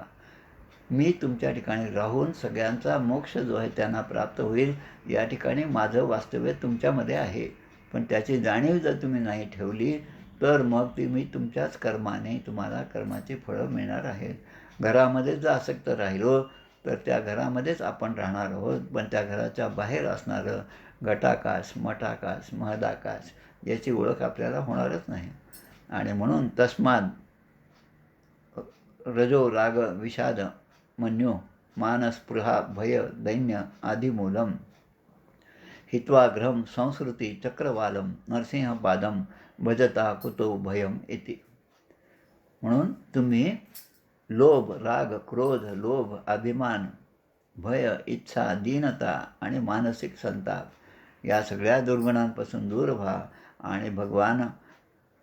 मी तुमच्या ठिकाणी राहून सगळ्यांचा मोक्ष जो आहे त्यांना प्राप्त होईल या ठिकाणी माझं वास्तव्य तुमच्यामध्ये आहे. पण त्याची जाणीव जर तुम्ही नाही ठेवली तर मग तुम्ही तुमच्याच कर्माने तुम्हाला कर्माची फळं मिळणार आहेत. घरामध्ये जर आसक्त राहिलो तर त्या घरामध्येच आपण राहणार आहोत, पण त्या घराच्या बाहेर असणारं घटाकाश, मठाकाश, महदाकाश याची ओळख आपल्याला होणारच नाही. आणि म्हणून तस्माद रजो राग विषाद मन्यो मानस्पृहा भय दैन्य आदिमूलम हित्वाग्रहम संस्कृती चक्रवालम नरसिंहपादम भजता कुतो भयम इति. म्हणून तुम्ही लोभ, राग, क्रोध, लोभ, अभिमान, भय, इच्छा, दीनता आणि मानसिक संताप या सगळ्या दुर्गुणांपासून दूर व्हा आणि भगवान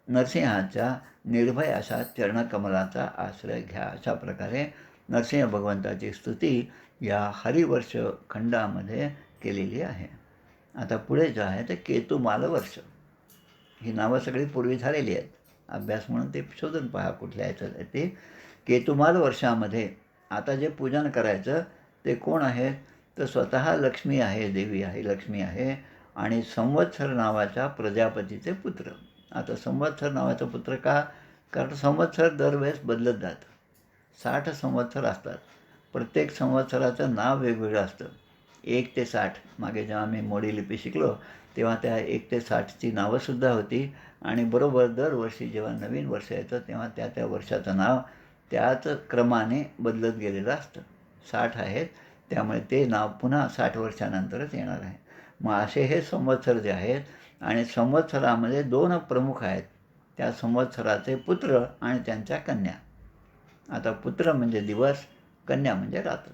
नरसिंहाच्या निर्भय अशा चरणकमलाचा आश्रय घ्या. अशा प्रकारे नरसिंह भगवंताची स्तुती या हरिवर्ष खंडामध्ये केलेली आहे. आता पुढे जे आहे ते केतुमाल वर्ष. ही नावं सगळी पूर्वी झालेली आहेत. अभ्यास म्हणून ते शोधून पहा कुठल्या ह्याच्यात आहे ते. केतुमाल वर्षामध्ये आता जे पूजन करायचं ते कोण आहे, तर स्वतः लक्ष्मी आहे, देवी आहे, लक्ष्मी आहे आणि संवत्सर नावाच्या प्रजापतीचे पुत्र. आता संवत्सर नावाचा पुत्र का? कारण संवत्सर दरवेळेस बदलत जातं. 60 संवत्सर असतात. प्रत्येक संवत्सराचं नाव वेगवेगळं असतं. 1 ते 60 मागे जेव्हा आम्ही मोडी लिपी शिकलो तेव्हा त्या 1 ते 60ची नावंसुद्धा होती आणि बरोबर दरवर्षी जेव्हा नवीन वर्ष येतं तेव्हा त्या त्या वर्षाचं नाव त्याच क्रमाने बदलत गेलेलं असतं. 60 आहेत त्यामुळे ते नाव पुन्हा 60 वर्षानंतरच येणार आहे. मग असे हे संवत्सर जे आहेत आणि संवत्सरामध्ये 2 प्रमुख आहेत. त्या संवत्सराचे पुत्र आणि त्यांच्या कन्या. आता पुत्र म्हणजे दिवस, कन्या म्हणजे रात्र.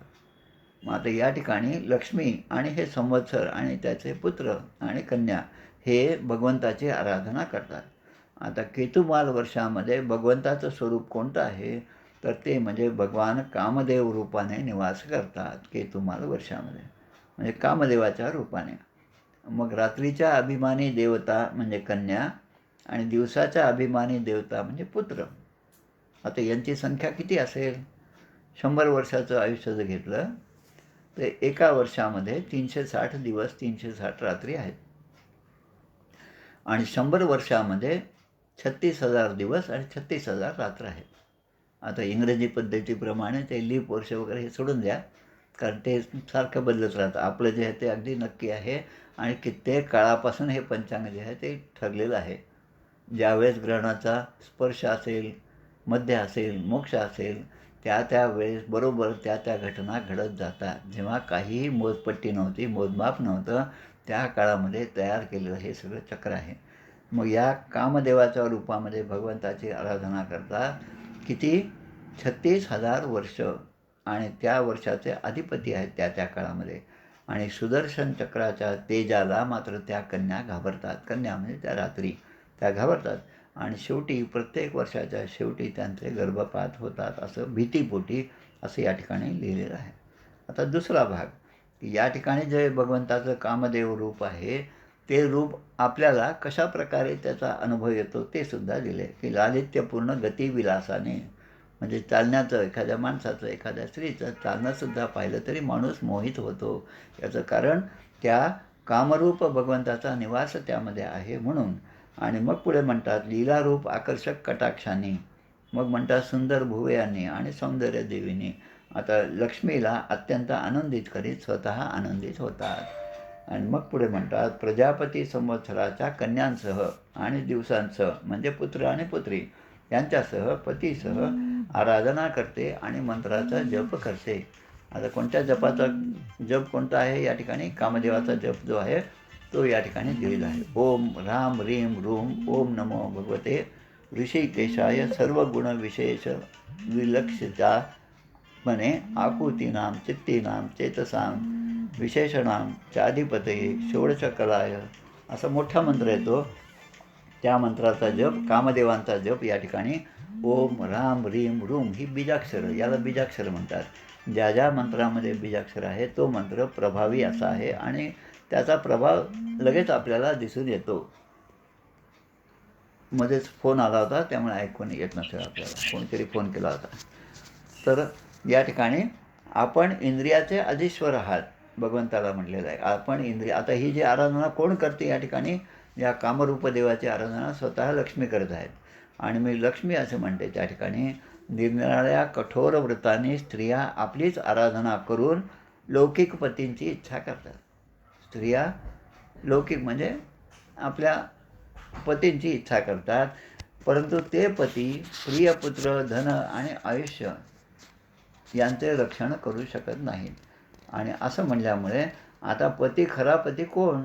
मग आता या ठिकाणी लक्ष्मी आणि हे संवत्सर आणि त्याचे पुत्र आणि कन्या हे भगवंताची आराधना करतात. आता केतुमाल वर्षामध्ये भगवंताचं स्वरूप कोणतं आहे, तर ते म्हणजे भगवान कामदेव रूपाने निवास करतात केतुमाल वर्षामध्ये, म्हणजे कामदेवाच्या रूपाने. मग रात्रीच्या अभिमानी देवता म्हणजे कन्या आणि दिवसाच्या अभिमानी देवता म्हणजे पुत्र. आता यांची संख्या किती असेल? 100 वर्षाचं आयुष्य जर घेतलं तर एका वर्षामध्ये 360 दिवस 360 रात्री आहेत आणि 100 वर्षामध्ये 36,000 दिवस आणि 36,000 रात्र आहेत. आता इंग्रजी पद्धतीप्रमाणे ते लीप वर्ष वगैरे हे सोडून द्या, कारण ते सारखं बदलत राहतं. आपलं जे आहे ते अगदी नक्की आहे आणि कित्येक काळापासून हे पंचांग जे आहे ते ठरलेलं आहे. ज्यावेळेस ग्रहणाचा स्पर्श असेल, मध्य असेल, मोक्ष असेल, त्या त्या वेळेस बरोबर त्या त्या घटना घडत जातात. जेव्हा काहीही मोजपट्टी नव्हती, मोजमाप नव्हतं, त्या काळामध्ये तयार केलेलं हे सगळं चक्र आहे. मग या कामदेवाच्या रूपामध्ये भगवंताची आराधना करतात. किती? 36,000 वर्ष आणि त्या वर्षाचे अधिपती आहेत त्या त्या काळामध्ये. आणि सुदर्शन चक्राच्या तेजाला मात्र त्या कन्या घाबरतात. कन्या म्हणजे त्या रात्री त्या घाबरतात आणि शेवटी प्रत्येक वर्षाच्या शेवटी त्यांचे गर्भपात होतात, असं भीतीपोटी असं या ठिकाणी लिहिलेलं आहे. आता दुसरा भाग, या ठिकाणी जे भगवंताचं कामदेव रूप आहे ते रूप आपल्याला कशा प्रकारे त्याचा अनुभव येतो ते सुद्धा दिले, की लालित्यपूर्ण गतिविलासाने, म्हणजे चालण्याचं, एखाद्या माणसाचं, एखाद्या स्त्रीचं चालणंसुद्धा पाहिलं तरी माणूस मोहित होतो. याचं कारण त्या कामरूप भगवंताचा निवास त्यामध्ये आहे म्हणून. आणि मग पुढे म्हणतात लीलारूप आकर्षक कटाक्षाने, मग म्हणतात सुंदर भुवयाने आणि सौंदर्य देवीने. आता लक्ष्मीला अत्यंत आनंदित करीत स्वतः आनंदित होतात. आणि मग पुढे म्हणतात प्रजापती संवत्सराच्या कन्यांसह आणि दिवसांसह म्हणजे पुत्र आणि पुत्री यांच्यासह पतीसह आराधना करते आणि मंत्राचा जप करते. आता कोणत्या जपाचा जप कोणता आहे या ठिकाणी? कामदेवाचा जप जो आहे तो या ठिकाणी दिलेला आहे. ओम राम रीम रूम ओम नमो भगवते ऋषिकेशाय सर्वगुण विशेष विलक्षिता म्हणे आकुतीनाम चित्तीनाम चेतसाम विशेषणाम चाधिपतये षोडशकलाय असा मोठा मंत्र येतो. त्या मंत्राचा जप, कामदेवांचा जप या ठिकाणी ओम राम रीम रूम ही बीजाक्षरं, याला बीजाक्षर म्हणतात. ज्या ज्या मंत्रामध्ये बीजाक्षर आहे तो मंत्र प्रभावी असा आहे आणि त्याचा प्रभाव लगेच आपल्याला दिसून येतो. मध्येच फोन आला होता त्यामुळे ऐकून येत नसेल आपल्याला, कोणीतरी फोन केला होता. तर या ठिकाणी आपण इंद्रियाचे अधीश्वर आहात भगवंताला म्हटलेलं आहे. आपण इंद्रिय, आता ही जी आराधना कोण करते या ठिकाणी? या कामरूप देवाची आराधना स्वतः लक्ष्मी करत आहेत. आणि मी लक्ष्मी असं म्हणते त्या ठिकाणी निरनिराळ्या कठोर व्रताने स्त्रिया आपलीच आराधना करून लौकिक पतींची इच्छा करतात. स्त्रिया लौकिक म्हणजे आपल्या पतींची इच्छा करतात, परंतु ते पती प्रियपुत्र, धन आणि आयुष्य यांचे रक्षण करू शकत नाहीत. आणि असं म्हणल्यामुळे आता पती, खरा पती कोण,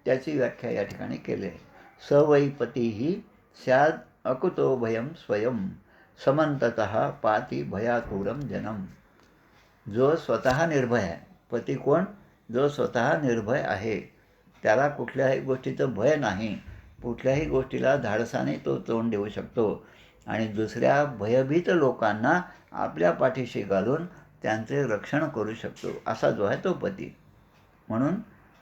त्याची व्याख्या या ठिकाणी केली आहे. स वै पती ही स्याद अकुतो भयम स्वयं, समंततः पाती भयातुरम जनम. जो स्वतः निर्भय आहे. पती कोण? जो स्वतः निर्भय आहे, त्याला कुठल्याही गोष्टीचं भय नाही. कुठल्याही गोष्टीला धाडसाने तो तोंड देऊ शकतो आणि दुसऱ्या भयभीत लोकांना आपल्या पाठीशी घालून त्यांचे रक्षण करू शकतो. असा जो आहे तो पती. म्हणून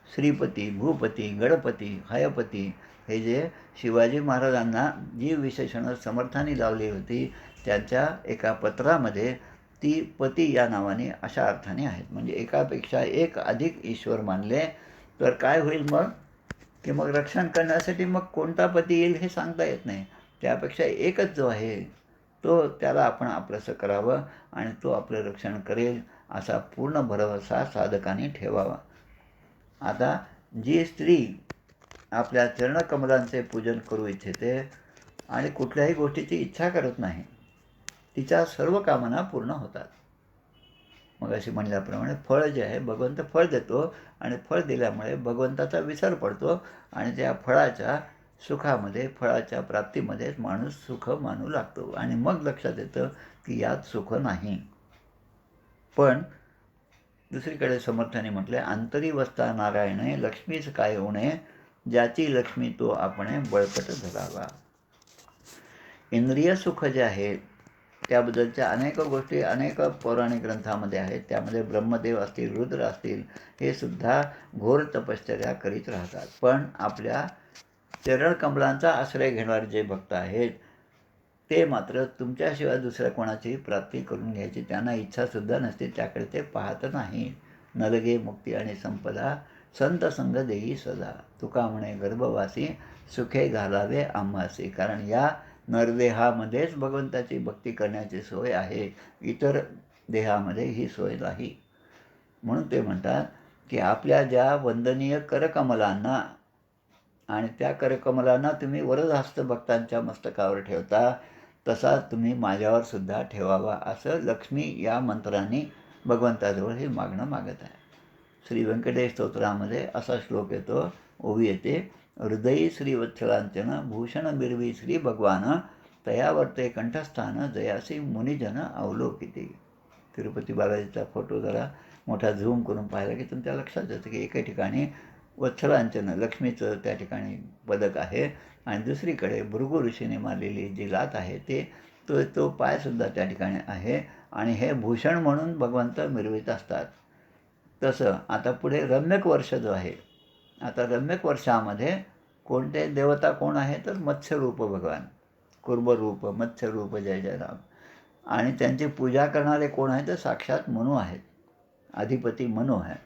श्रीपती, भूपती, गणपती, हयपती हे जे शिवाजी महाराजांना जी विशेषणं समर्थाने लावली होती, त्यांच्या एका पत्रामध्ये ती पती या नावाने अशा अर्थाने आहेत. म्हणजे एकापेक्षा एक अधिक ईश्वर मानले तर काय होईल मग? की मग रक्षण करण्यासाठी मग कोणता पती येईल हे सांगता येत नाही. त्यापेक्षा एकच जो आहे तो, त्याला आपण आपलंसं करावं आणि तो आपलं रक्षण करेल असा पूर्ण भरवसा साधकांनी ठेवावा. आता जी स्त्री आपल्या चरणकमलांचे पूजन करू इच्छिते आणि कुठल्याही गोष्टीची इच्छा करत नाही, तिच्या सर्व कामना पूर्ण होतात. मग अशी म्हणल्याप्रमाणे फळ जे आहे, भगवंत फळ देतो आणि फळ दिल्यामुळे भगवंताचा विसर पडतो आणि त्या फळाच्या सुखामध्ये, फळाच्या प्राप्तीमध्येच माणूस सुख मानू लागतो आणि मग लक्षात येतं की यात सुख नाही. पण दुसरीकडे समर्थाने म्हटले, अंतरी वसता नारायणे लक्ष्मीच काय उणे, ज्याची लक्ष्मी तो आपणे बळकट धरावा. इंद्रिय सुख जे आहे त्याबद्दलच्या अनेक गोष्टी अनेक पौराणिक ग्रंथामध्ये आहेत. त्यामध्ये ब्रह्मदेव असतील, रुद्र असतील, हे सुद्धा घोर तपश्चर्या करीत राहतात. पण आपल्या चरणकमलांचा आश्रय घेणारे जे भक्त आहेत ते मात्र तुमच्याशिवाय दुसऱ्या कोणाची प्राप्ती करून घ्यायची त्यांना इच्छासुद्धा नसते. त्याकडे ते पाहत नाही. नलगे मुक्ती आणि संपदा संत संग देई सदा. तुका म्हणे गर्भवासी सुखे घालावे आम्हासी. कारण या नरदेहामध्येच भगवंताची भक्ती करण्याची सोय आहे, इतर देहामध्ये ही सोय नाही. म्हणून ते म्हणतात की आपल्या ज्या वंदनीय करकमलांना आणि त्या करकमलांना तुम्ही वरदहस्त भक्तांच्या मस्तकावर ठेवता, तसा तुम्ही माझ्यावर सुद्धा ठेवावा, असं लक्ष्मी या मंत्रांनी भगवंताजवळ हे मागणं मागत आहे. श्री व्यंकटेश स्तोत्रामध्ये असा श्लोक येतो, ओवी येते, हृदयी श्रीवत्सलांचन भूषण बिरवी श्री भगवान, तयावर्ते कंठस्थान जयासी मुनिजन अवलोकिते. तिरुपती बालाजीचा फोटो जरा मोठा झूम करून पाहिला की तुमच्या लक्षात येतं की एका ठिकाणी वत्सलांचन लक्ष्मीचं त्या ठिकाणी पदक आहे आणि दुसरीकडे भृगु ऋषीने मारलेली जी लात आहे तो पायसुद्धा त्या ठिकाणी आहे आणि हे भूषण म्हणून भगवंत मिरवित असतात. तसं आता पुढे रम्यक वर्ष जो आहे, आता रम्यक वर्षामध्ये कोणते देवता कोण आहे तर मत्स्यरूप भगवान, कुर्बरूप मत्स्यरूप जय जय राम. आणि त्यांची पूजा करणारे कोण आहेत तर साक्षात मनु आहेत. अधिपती मनु आहे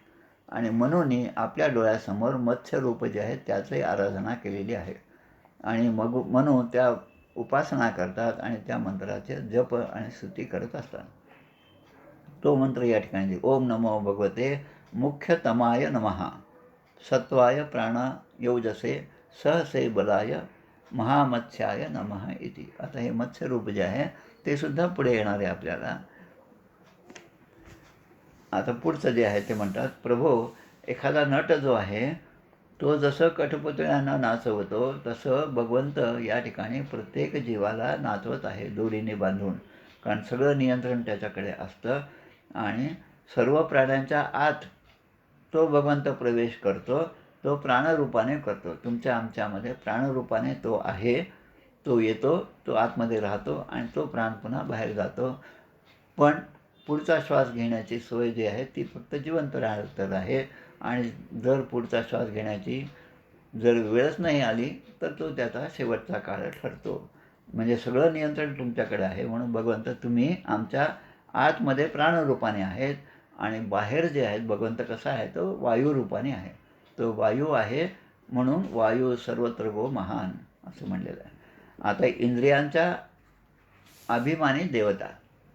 आणि मनूने आपल्या डोळ्यासमोर मत्स्यरूप जे आहे त्याची आराधना केलेली आहे आणि मग मनू त्या उपासना करतात आणि त्या मंत्राचे जप आणि स्तुती करत असतात. तो मंत्र या ठिकाणी ओम नमो भगवते मुख्यतमाय नमः सत्वाय प्राणयोजसे सहसे बलाय महामत्स्याय नमः इति. आता हे मत्स्यरूप जे आहे ते सुद्धा पुढे येणार आहे आपल्याला. आता पुढचं जे आहे ते म्हणतात, प्रभो एखादा नट जो आहे तो जसं कठपुतळ्यांना नाचवतो तसं भगवंत या ठिकाणी प्रत्येक जीवाला नाचवत आहे दोरीने बांधून. कारण सगळं नियंत्रण त्याच्याकडे असतं आणि सर्व प्राण्यांच्या आत तो भगवंत प्रवेश करतो. तो प्राणरूपाने करतो. तुमच्या आमच्यामध्ये प्राणरूपाने तो आहे. तो येतो, तो आतमध्ये राहतो आणि तो प्राण पुन्हा बाहेर जातो. पण पुढचा श्वास घेण्याची सोय जी आहे ती फक्त जिवंत राहत आहे आणि जर पुढचा श्वास घेण्याची जर वेळच नाही आली तर तो त्याचा शेवटचा काळ ठरतो. म्हणजे सगळं नियंत्रण तुमच्याकडे आहे. म्हणून भगवंत तुम्ही आमच्या आतमध्ये प्राणरूपाने आहेत आणि बाहेर जे आहेत भगवंत कसा आहे तो वायुरूपाने आहे. तो वायू आहे म्हणून वायू सर्वत्र गो महान असं म्हणलेलं आहे. आता इंद्रियांच्या अभिमानी देवता,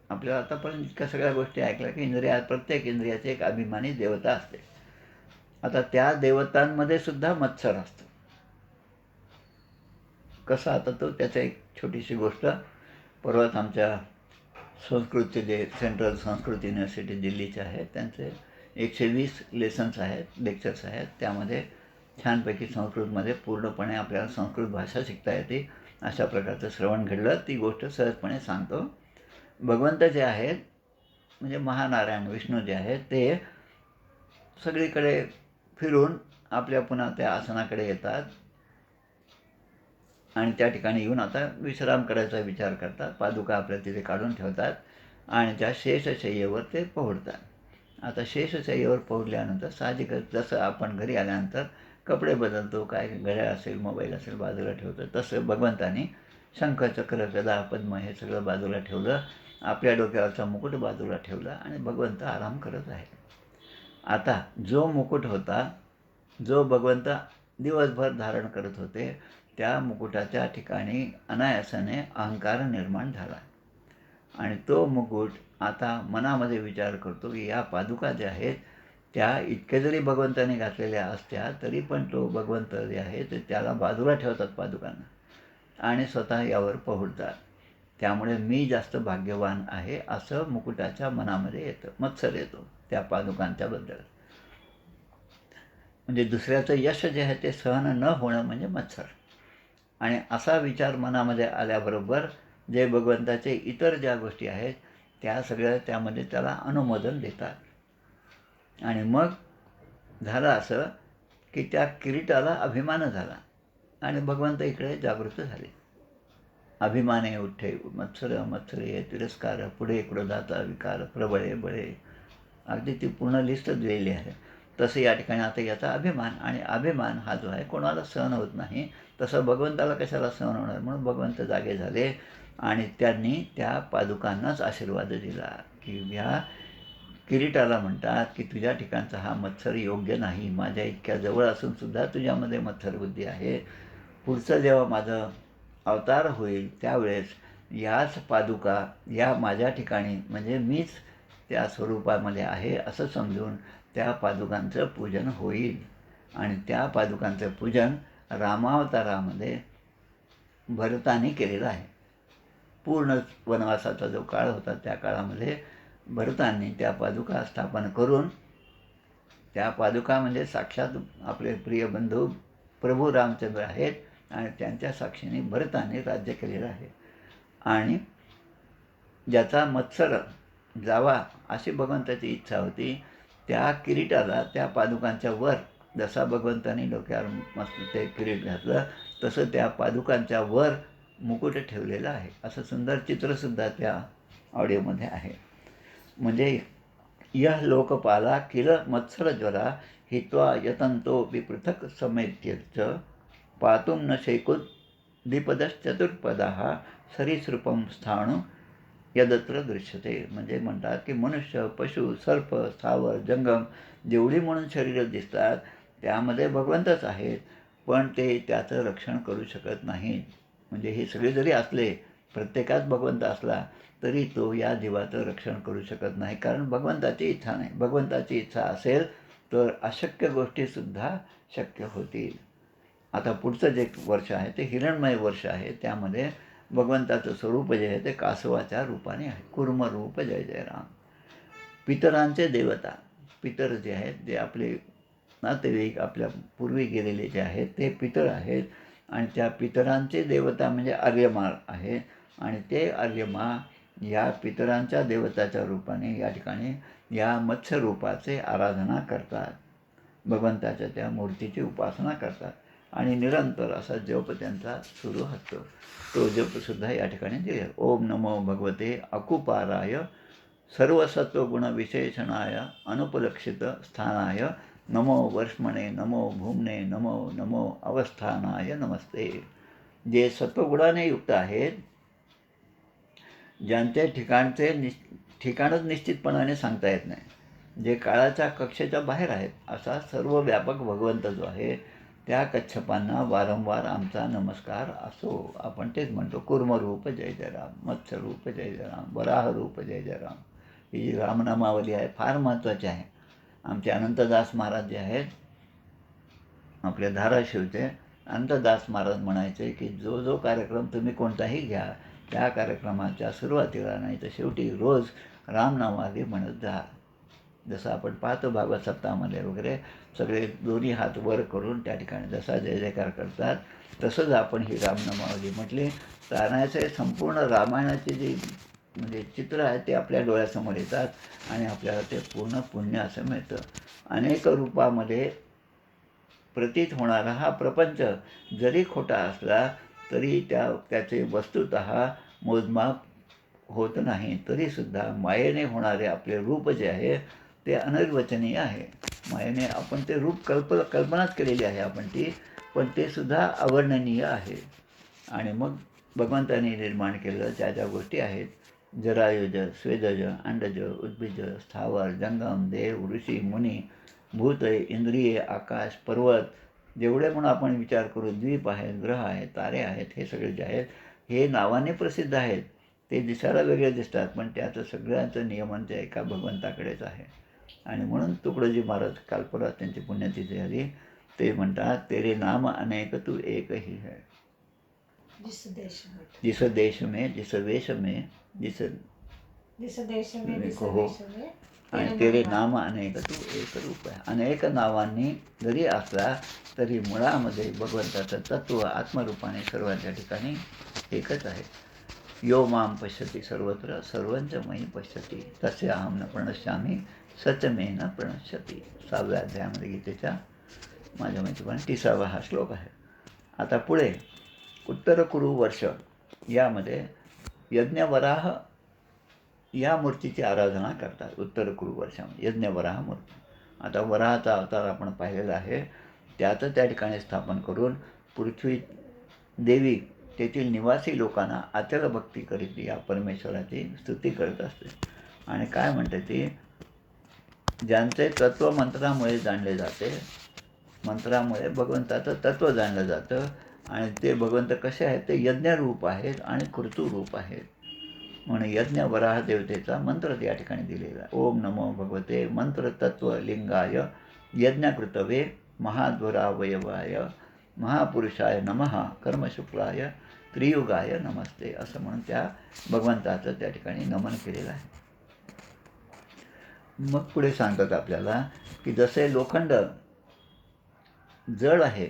आपल्याला आतापर्यंत इतक्या सगळ्या गोष्टी ऐकल्या की प्रत्येक इंद्रियाची एक अभिमानी देवता असते. आता त्या देवतांमध्ये सुद्धा मत्सर असतो. कसा आता तो त्याचं एक छोटीशी गोष्ट, परवाच आमच्या संस्कृतचे जे सेंट्रल संस्कृत युनिव्हर्सिटी दिल्लीचे आहेत त्यांचे 120 लेसन्स आहेत, लेक्चर्स आहेत. त्यामध्ये छानपैकी संस्कृतमध्ये पूर्णपणे आपल्याला संस्कृत भाषा शिकता येते अशा प्रकारचं श्रवण घडलं. ती गोष्ट सहजपणे सांगतो. भगवंत जे आहेत म्हणजे महानारायण विष्णू जे आहेत ते सगळीकडे फिरून आपल्या पुन्हा त्या आसनाकडे येतात आणि त्या ठिकाणी येऊन आता विश्राम करायचा विचार करतात. पादुका आपल्या तिथे काढून ठेवतात आणि त्या शेषशय्येवर ते पोहोडतात. आता शेषशय्येवर पोहोडल्यानंतर साहजिकच जसं आपण घरी आल्यानंतर कपडे बदलतो, काय घड्याळ असेल, मोबाईल असेल बाजूला ठेवतो, तसं भगवंतानी शंख, चक्र, गदा, पद्म हे सगळं बाजूला ठेवलं. आपल्या डोक्यावरचा मुकुट बाजूला ठेवला आणि भगवंत आराम करत आहे. आता जो मुकुट होता, जो भगवंत दिवसभर धारण करत होते, त्या मुकुटाच्या ठिकाणी अनायासाने अहंकार निर्माण झाला आणि तो मुकुट आता मनामध्ये विचार करतो की या पादुका ज्या आहेत त्या इतके जरी भगवंताने घातलेल्या असत्या तरी पण तो भगवंत जे आहे ते त्याला बाजूला ठेवतात पादुकांना आणि स्वतः यावर पोहोडतात. त्यामुळे मी जास्त भाग्यवान आहे असं मुकुटाच्या मनामध्ये येतं, मत्सर येतो त्या पादुकांच्याबद्दल. म्हणजे दुसऱ्याचं यश जे आहे ते सहन न होणं म्हणजे मत्सर. आणि असा विचार मनामध्ये आल्याबरोबर जे भगवंताचे इतर ज्या गोष्टी आहेत त्या सगळ्या त्यामध्ये त्याला अनुमोदन देतात. आणि मग झालं असं की त्या किरीटाला अभिमान झाला आणि भगवंत इकडे जागृत झाले. अभिमाने उठे मत्सर मत्सरे तिरस्कार पुढे क्रोधाचा विकार प्रबळे बळे, अगदी ती पूर्ण लिस्ट दिलेली आहे. तसं या ठिकाणी आता याचा अभिमान, आणि अभिमान हा जो आहे कोणाला सहन होत नाही. तसं भगवंताला कशाला सहन होणार. म्हणून भगवंत जागे झाले आणि त्यांनी त्या पादुकांनाच आशीर्वाद दिला की ह्या किरीटाला म्हणतात की तुझ्या ठिकाणचा हा मत्सर योग्य नाही. माझ्या इतक्या जवळ असूनसुद्धा तुझ्यामध्ये मत्सरबुद्धी आहे. पुढचं जेव्हा माझं अवतार होईल त्यावेळेस याच पादुका या माझ्या ठिकाणी म्हणजे मीच त्या स्वरूपामध्ये आहे असं समजून त्या पादुकांचं पूजन होईल. आणि त्या पादुकांचं पूजन रामावतारामध्ये भरताने केलेलं आहे. पूर्ण वनवासाचा जो काळ होता त्या काळामध्ये भरतांनी त्या पादुका स्थापन करून, त्या पादुका म्हणजे साक्षात आपले प्रिय बंधू प्रभू रामचंद्र आहेत आणि त्यांच्या साक्षीने भरताने राज्य केलेलं आहे. आणि ज्याचा मत्सर जावा अशी भगवंताची इच्छा होती त्या किरीटाला त्या पादुकांच्या वर, जसा भगवंतानी डोक्यावर मस्त ते किरीट घातलं तसं त्या पादुकांच्या वर मुकुट ठेवलेलं आहे. असं सुंदर चित्रसुद्धा त्या ऑडिओमध्ये आहे. म्हणजे यह लोकपाला किल मत्सरज्वरा हित्वा यतंतोऽपि पृथक् समेत्यच पातुं न शेकुत द्विपदश्चतुर्पदः सरीसृपं स्थाणु यदत्र दृश्यते. म्हणजे म्हणतात की मनुष्य, पशु, सर्प, स्थावर, जंगम जेवढी म्हणून शरीरं दिसतात त्यामध्ये भगवंतच आहेत, पण ते त्याचं रक्षण करू शकत नाहीत. म्हणजे हे सगळे जरी असले, प्रत्येकात भगवंत असला तरी तो या जीवाचं रक्षण करू शकत नाही, कारण भगवंताची इच्छा नाही. भगवंताची इच्छा असेल तर अशक्य गोष्टीसुद्धा शक्य होतील. आता पुढचं जे वर्ष आहे ते हिरणमय वर्ष आहे. त्यामध्ये भगवंताचं स्वरूप जे आहे ते कासवाच्या रूपाने आहे. कूर्म रूप जय जय राम. पितरांचे देवता, पितर जे आहेत जे आपले नातेवाईक आपल्या पूर्वी गेलेले जे आहेत ते पितर आहेत. आणि त्या पितरांचे देवता म्हणजे आर्यमा आहे. आणि ते आर्यमा या पितरांच्या देवताच्या रूपाने या ठिकाणी या मत्स्य रूपाचे आराधना करतात. भगवंताच्या त्या मूर्तीची उपासना करतात आणि निरंतर असा जप त्यांचा सुरू असतो. तो जपसुद्धा या ठिकाणी दिले. ओम नमो भगवते अकुपाराय सर्वसत्वगुणविशेषणाय अनुपलक्षित स्थानाय नमो वर्ष्मणे नमो भूमने नमो नमो अवस्थानाय नमस्ते. जे सत्वगुणाने युक्त आहेत, ज्यांचे ठिकाणच निश्चितपणाने सांगता येत नाही, जे काळाच्या कक्षेच्या बाहेर आहेत, असा सर्व व्यापक भगवंत जो आहे त्या कच्छपांना वारंवार आमचा नमस्कार असो. आपण तेच म्हणतो कूर्मरूप जय जय राम, मत्स्यरूप जय जय राम, वराहरूप जय जय राम. ही जी रामनामावली आहे फार महत्त्वाची आहे. आमचे अनंतदास महाराज जे आहेत आपल्या धाराशिवचे, अनंतदास महाराज म्हणायचे की जो जो कार्यक्रम तुम्ही कोणताही घ्या त्या कार्यक्रमाच्या सुरुवातीला नाही तर शेवटी रोज रामनामावली म्हणत जा. जसं आपण पाहतो भागवत सप्ताहामध्ये वगैरे सगळे दोन्ही हात वर करून त्या ठिकाणी जसा जय जयकार करतात, तसंच आपण ही रामनामावली म्हटली. तारणाचे संपूर्ण रामायणाचे जे म्हणजे चित्र आहे ते आपल्या डोळ्यासमोर येतात आणि आपल्याला ते पूर्ण पुण्य असं मिळतं. अनेक रूपामध्ये प्रतीत होणारा हा प्रपंच जरी खोटा असला तरी त्याचे वस्तुतः मोजमाप होत नाही. तरीसुद्धा मायेने होणारे आपले रूप जे आहे ते अनिर्वचनीय आहे. मायेने आपण ते रूप कल्पनाच केलेली आहे आपण ती, पण ते सुद्धा अवर्णनीय आहे. आणि मग भगवंताने निर्माण केलेलं ज्या गोष्टी आहेत, जरायुज, स्वेदज, अंडज, उद्भिज, स्थावर, जंगम, देव, ऋषी, मुनी, भूत, इंद्रिये, आकाश, पर्वत, जेवढे म्हणून आपण विचार करू, द्वीप आहेत, ग्रह आहेत, तारे आहेत, हे सगळे जे आहेत हे नावाने प्रसिद्ध आहेत. ते दिसायला वेगळे दिसतात, पण त्याचं सगळ्यांचं नियमन त्या एका भगवंताकडेच आहे. आणि म्हणून तुकडोजी महाराज काल परवा त्यांची पुण्यतिथी झाली, ते म्हणतात, तेरे नाम अनेक तू एक ही है, जिस देश में जिस वेश में जिस देश में हो, आणि तेरे नाम अनेक तू एक रूप आहे. अनेक नावांनी जरी असला तरी मुळामध्ये भगवंताचं तत्व आत्मरूपाने सर्वांच्या ठिकाणी एकच आहे. यो माम पश्यति सर्वत्र सर्वंच मयी पश्यति तस्य अहम न प्रणश्यामी सचमे न प्रणश्यति. 6व्या अध्यायामध्ये गीतेच्या माझ्या माहितीप्रमाणे 30वा हा श्लोक आहे. आता पुढे उत्तर कुरु वर्ष यामध्ये यज्ञवराह या मूर्तीची आराधना करतात. उत्तर कुरु वर्षामध्ये यज्ञवराह मूर्ती. आता वराहाचा अवतार आपण पाहिलेला आहे, त्याचं त्या ठिकाणी स्थापन करून पृथ्वी देवी तेथील निवासी लोकांना अचल भक्ती करीत या परमेश्वराची स्तुती करत असते. आणि काय म्हणते ती, ज्यांचे तत्व मंत्रामुळे जाणले जाते, मंत्रामुळे भगवंताचं तत्व जाणलं जातं, आणि ते भगवंत कसे आहेत, ते यज्ञरूप आहेत आणि कृतुरूप आहेत. म्हणून यज्ञ वराह देवतेचा मंत्र या ठिकाणी दिलेला. ओम नमो भगवते मंत्र तत्व लिंगाय यज्ञकृतवे महाध्वरावयवाय महापुरुषाय नमः कर्मशुक्लाय त्रियुगाय नमस्ते, असं म्हणून त्या भगवंताचं त्या ठिकाणी नमन केलेलं आहे. मग पुढे सांगतात आपल्याला की जसे लोखंड जड आहे,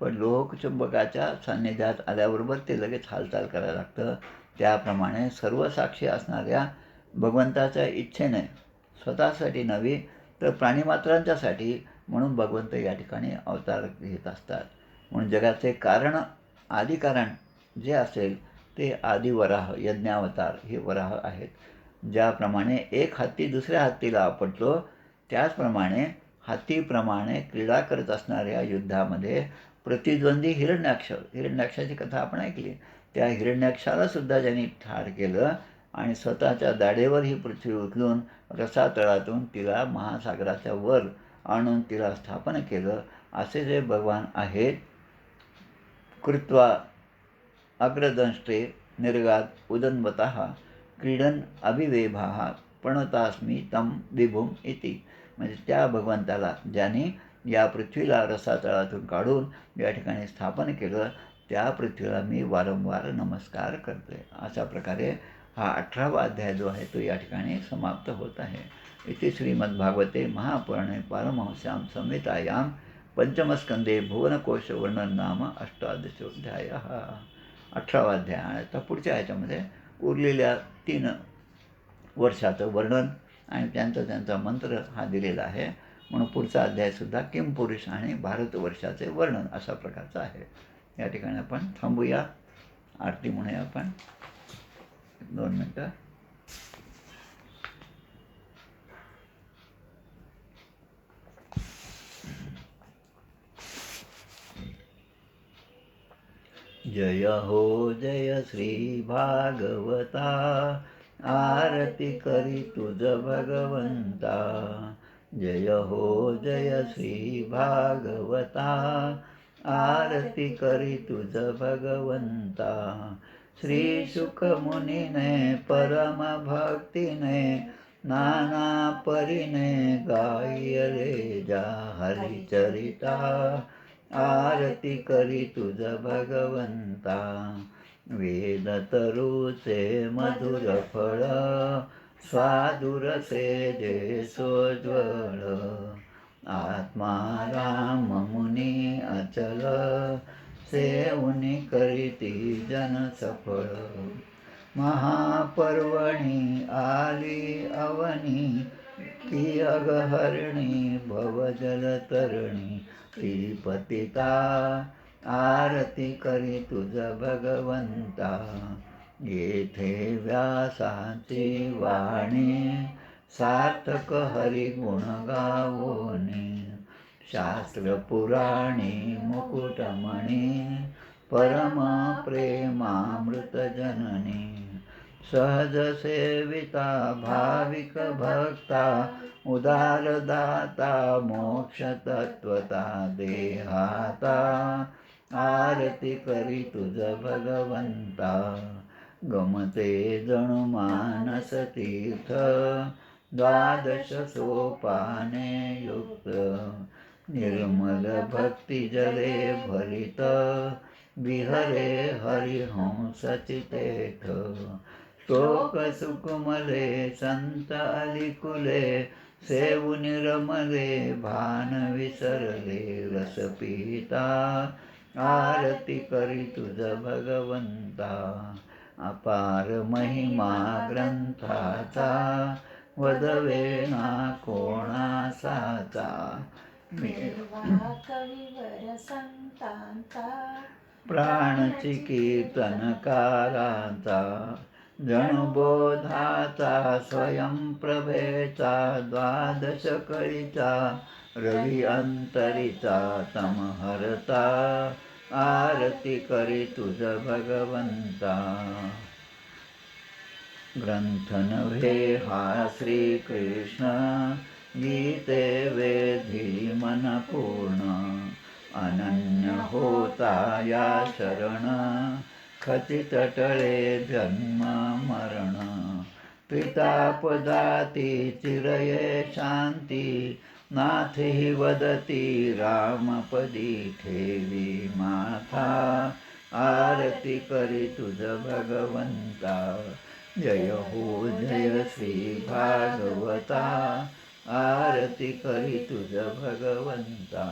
पण लोहचुंबकाच्या सान्निध्यात आल्याबरोबर ते लगेच हालचाल करायला लागतं, त्याप्रमाणे सर्व साक्षी असणाऱ्या भगवंताच्या इच्छेने स्वतःसाठी नव्हे तर प्राणीमात्रांच्यासाठी म्हणून भगवंत या ठिकाणी अवतार घेत असतात. म्हणून जगाचे कारण आदिकारण जे असेल ते आदिवराह यज्ञावतार हे वराह आहेत. ज्याप्रमाणे एक हत्ती दुसऱ्या हत्तीला आपटतो, त्याचप्रमाणे हत्तीप्रमाणे क्रीडा करत असणाऱ्या युद्धामध्ये प्रतिद्वंदी हिरण्याक्षाची कथा आपण ऐकली. त्या हिरण्याक्षाला सुद्धा ज्यांनी ठार केलं आणि स्वतःच्या दाढेवर ही पृथ्वी उचलून रसातळातून तिला महासागराच्या वर आणून तिला स्थापन केलं, असे जे भगवान आहेत. कृत्वा अग्रदंष्टे निर्गात उदन्वतः क्रीडन अभिवेभाः प्रणतास्मी तम विभुम इति. म्हणजे त्या भगवंताला ज्याने या पृथ्वीला रसातळातून काढून या ठिकाणी स्थापन केलं, त्या पृथ्वीला मी वारंवार नमस्कार करते. अशा प्रकारे हा 18वा अध्याय जो आहे तो या ठिकाणी समाप्त होत आहे. इति श्रीमद्भागवते महापुराणे पारमहंस्यां संहितायां पंचमस्कंदे भुवनकोश वर्णन नाम 18दशोऽध्यायः. 18वा अध्याय. आता पुढच्या ह्याच्यामध्ये उरलेल्या 3 वर्षाचं वर्णन आणि त्यांचा मंत्र हा दिलेला आहे. म्हणून पुढचा अध्यायसुद्धा किमपुरुष आणि भारतवर्षाचे वर्णन अशा प्रकारचं आहे. या ठिकाणी आपण थांबूया, आरती म्हणूया आपण. 2 मिनटं. जय हो जय श्री भागवता, आरती करी तुझ भगवंता. जय हो जय श्री भागवता, आरती करी तुझ भगवंता. श्री शुक मुनीने परम भक्तीने नाना परीने गायले जा हरिचरिता. आरती करी तुझ भगवंता. वेद तरुचे मधुर फळ स्वादुरसे जे सोज्वळ आत्मा राम मुनी अचल सेवुनी करीती जन सफळ महापर्वणी आली अवनी की अगहरणी भवजलतरणी ती पतिता आरती करी तुझ भगवंता येथे व्यासाची वाणी सार्थक हरिगुण गावोनी शास्त्र पुराणी मुकुटमणी परम प्रेमामृत जननी सहज सेविता भाविक भक्ता उदारदाता मोक्ष तत्वता देहाता आरती करी तुझ भगवंता गमते जणु मानस तीर्थ द्वादश सोपाने युक्त निर्मल भक्ती जले भरित विहरे हरिहंस चितेथ शोक सुकुमले संत अलिकुले सेवुनि रमले भान विसरले रस पिता आरती करी तुझ भगवंता अपार महिमा ग्रंथाचा वदवेना कोणासाचा कविवर संतांचा प्राणची कीर्तनकाराचा जणुबोधाचा स्वयंप्रभेचा द्वादश कळीचा रवी अंतरीचा तमहरता आरती करी तुझ भगवंता ग्रंथ नव्हे हा श्रीकृष्ण गीते वेधी मन पूर्ण अनन्य होता या शरण खचित टळे जन्म मरण पितापदाती चिरये शांती नाथी वदती रामपदी ठेवी माथा आरती करी तुझ भगवंता जय हो जय श्री भागवता आरती करी तुझ भगवंता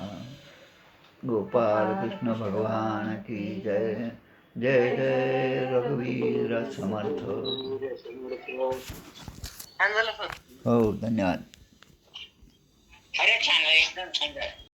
गोपाल कृष्ण भगवान की जय जय जय रघुवीर समर्थ हो धन्यवाद खरंच छान एकदम छान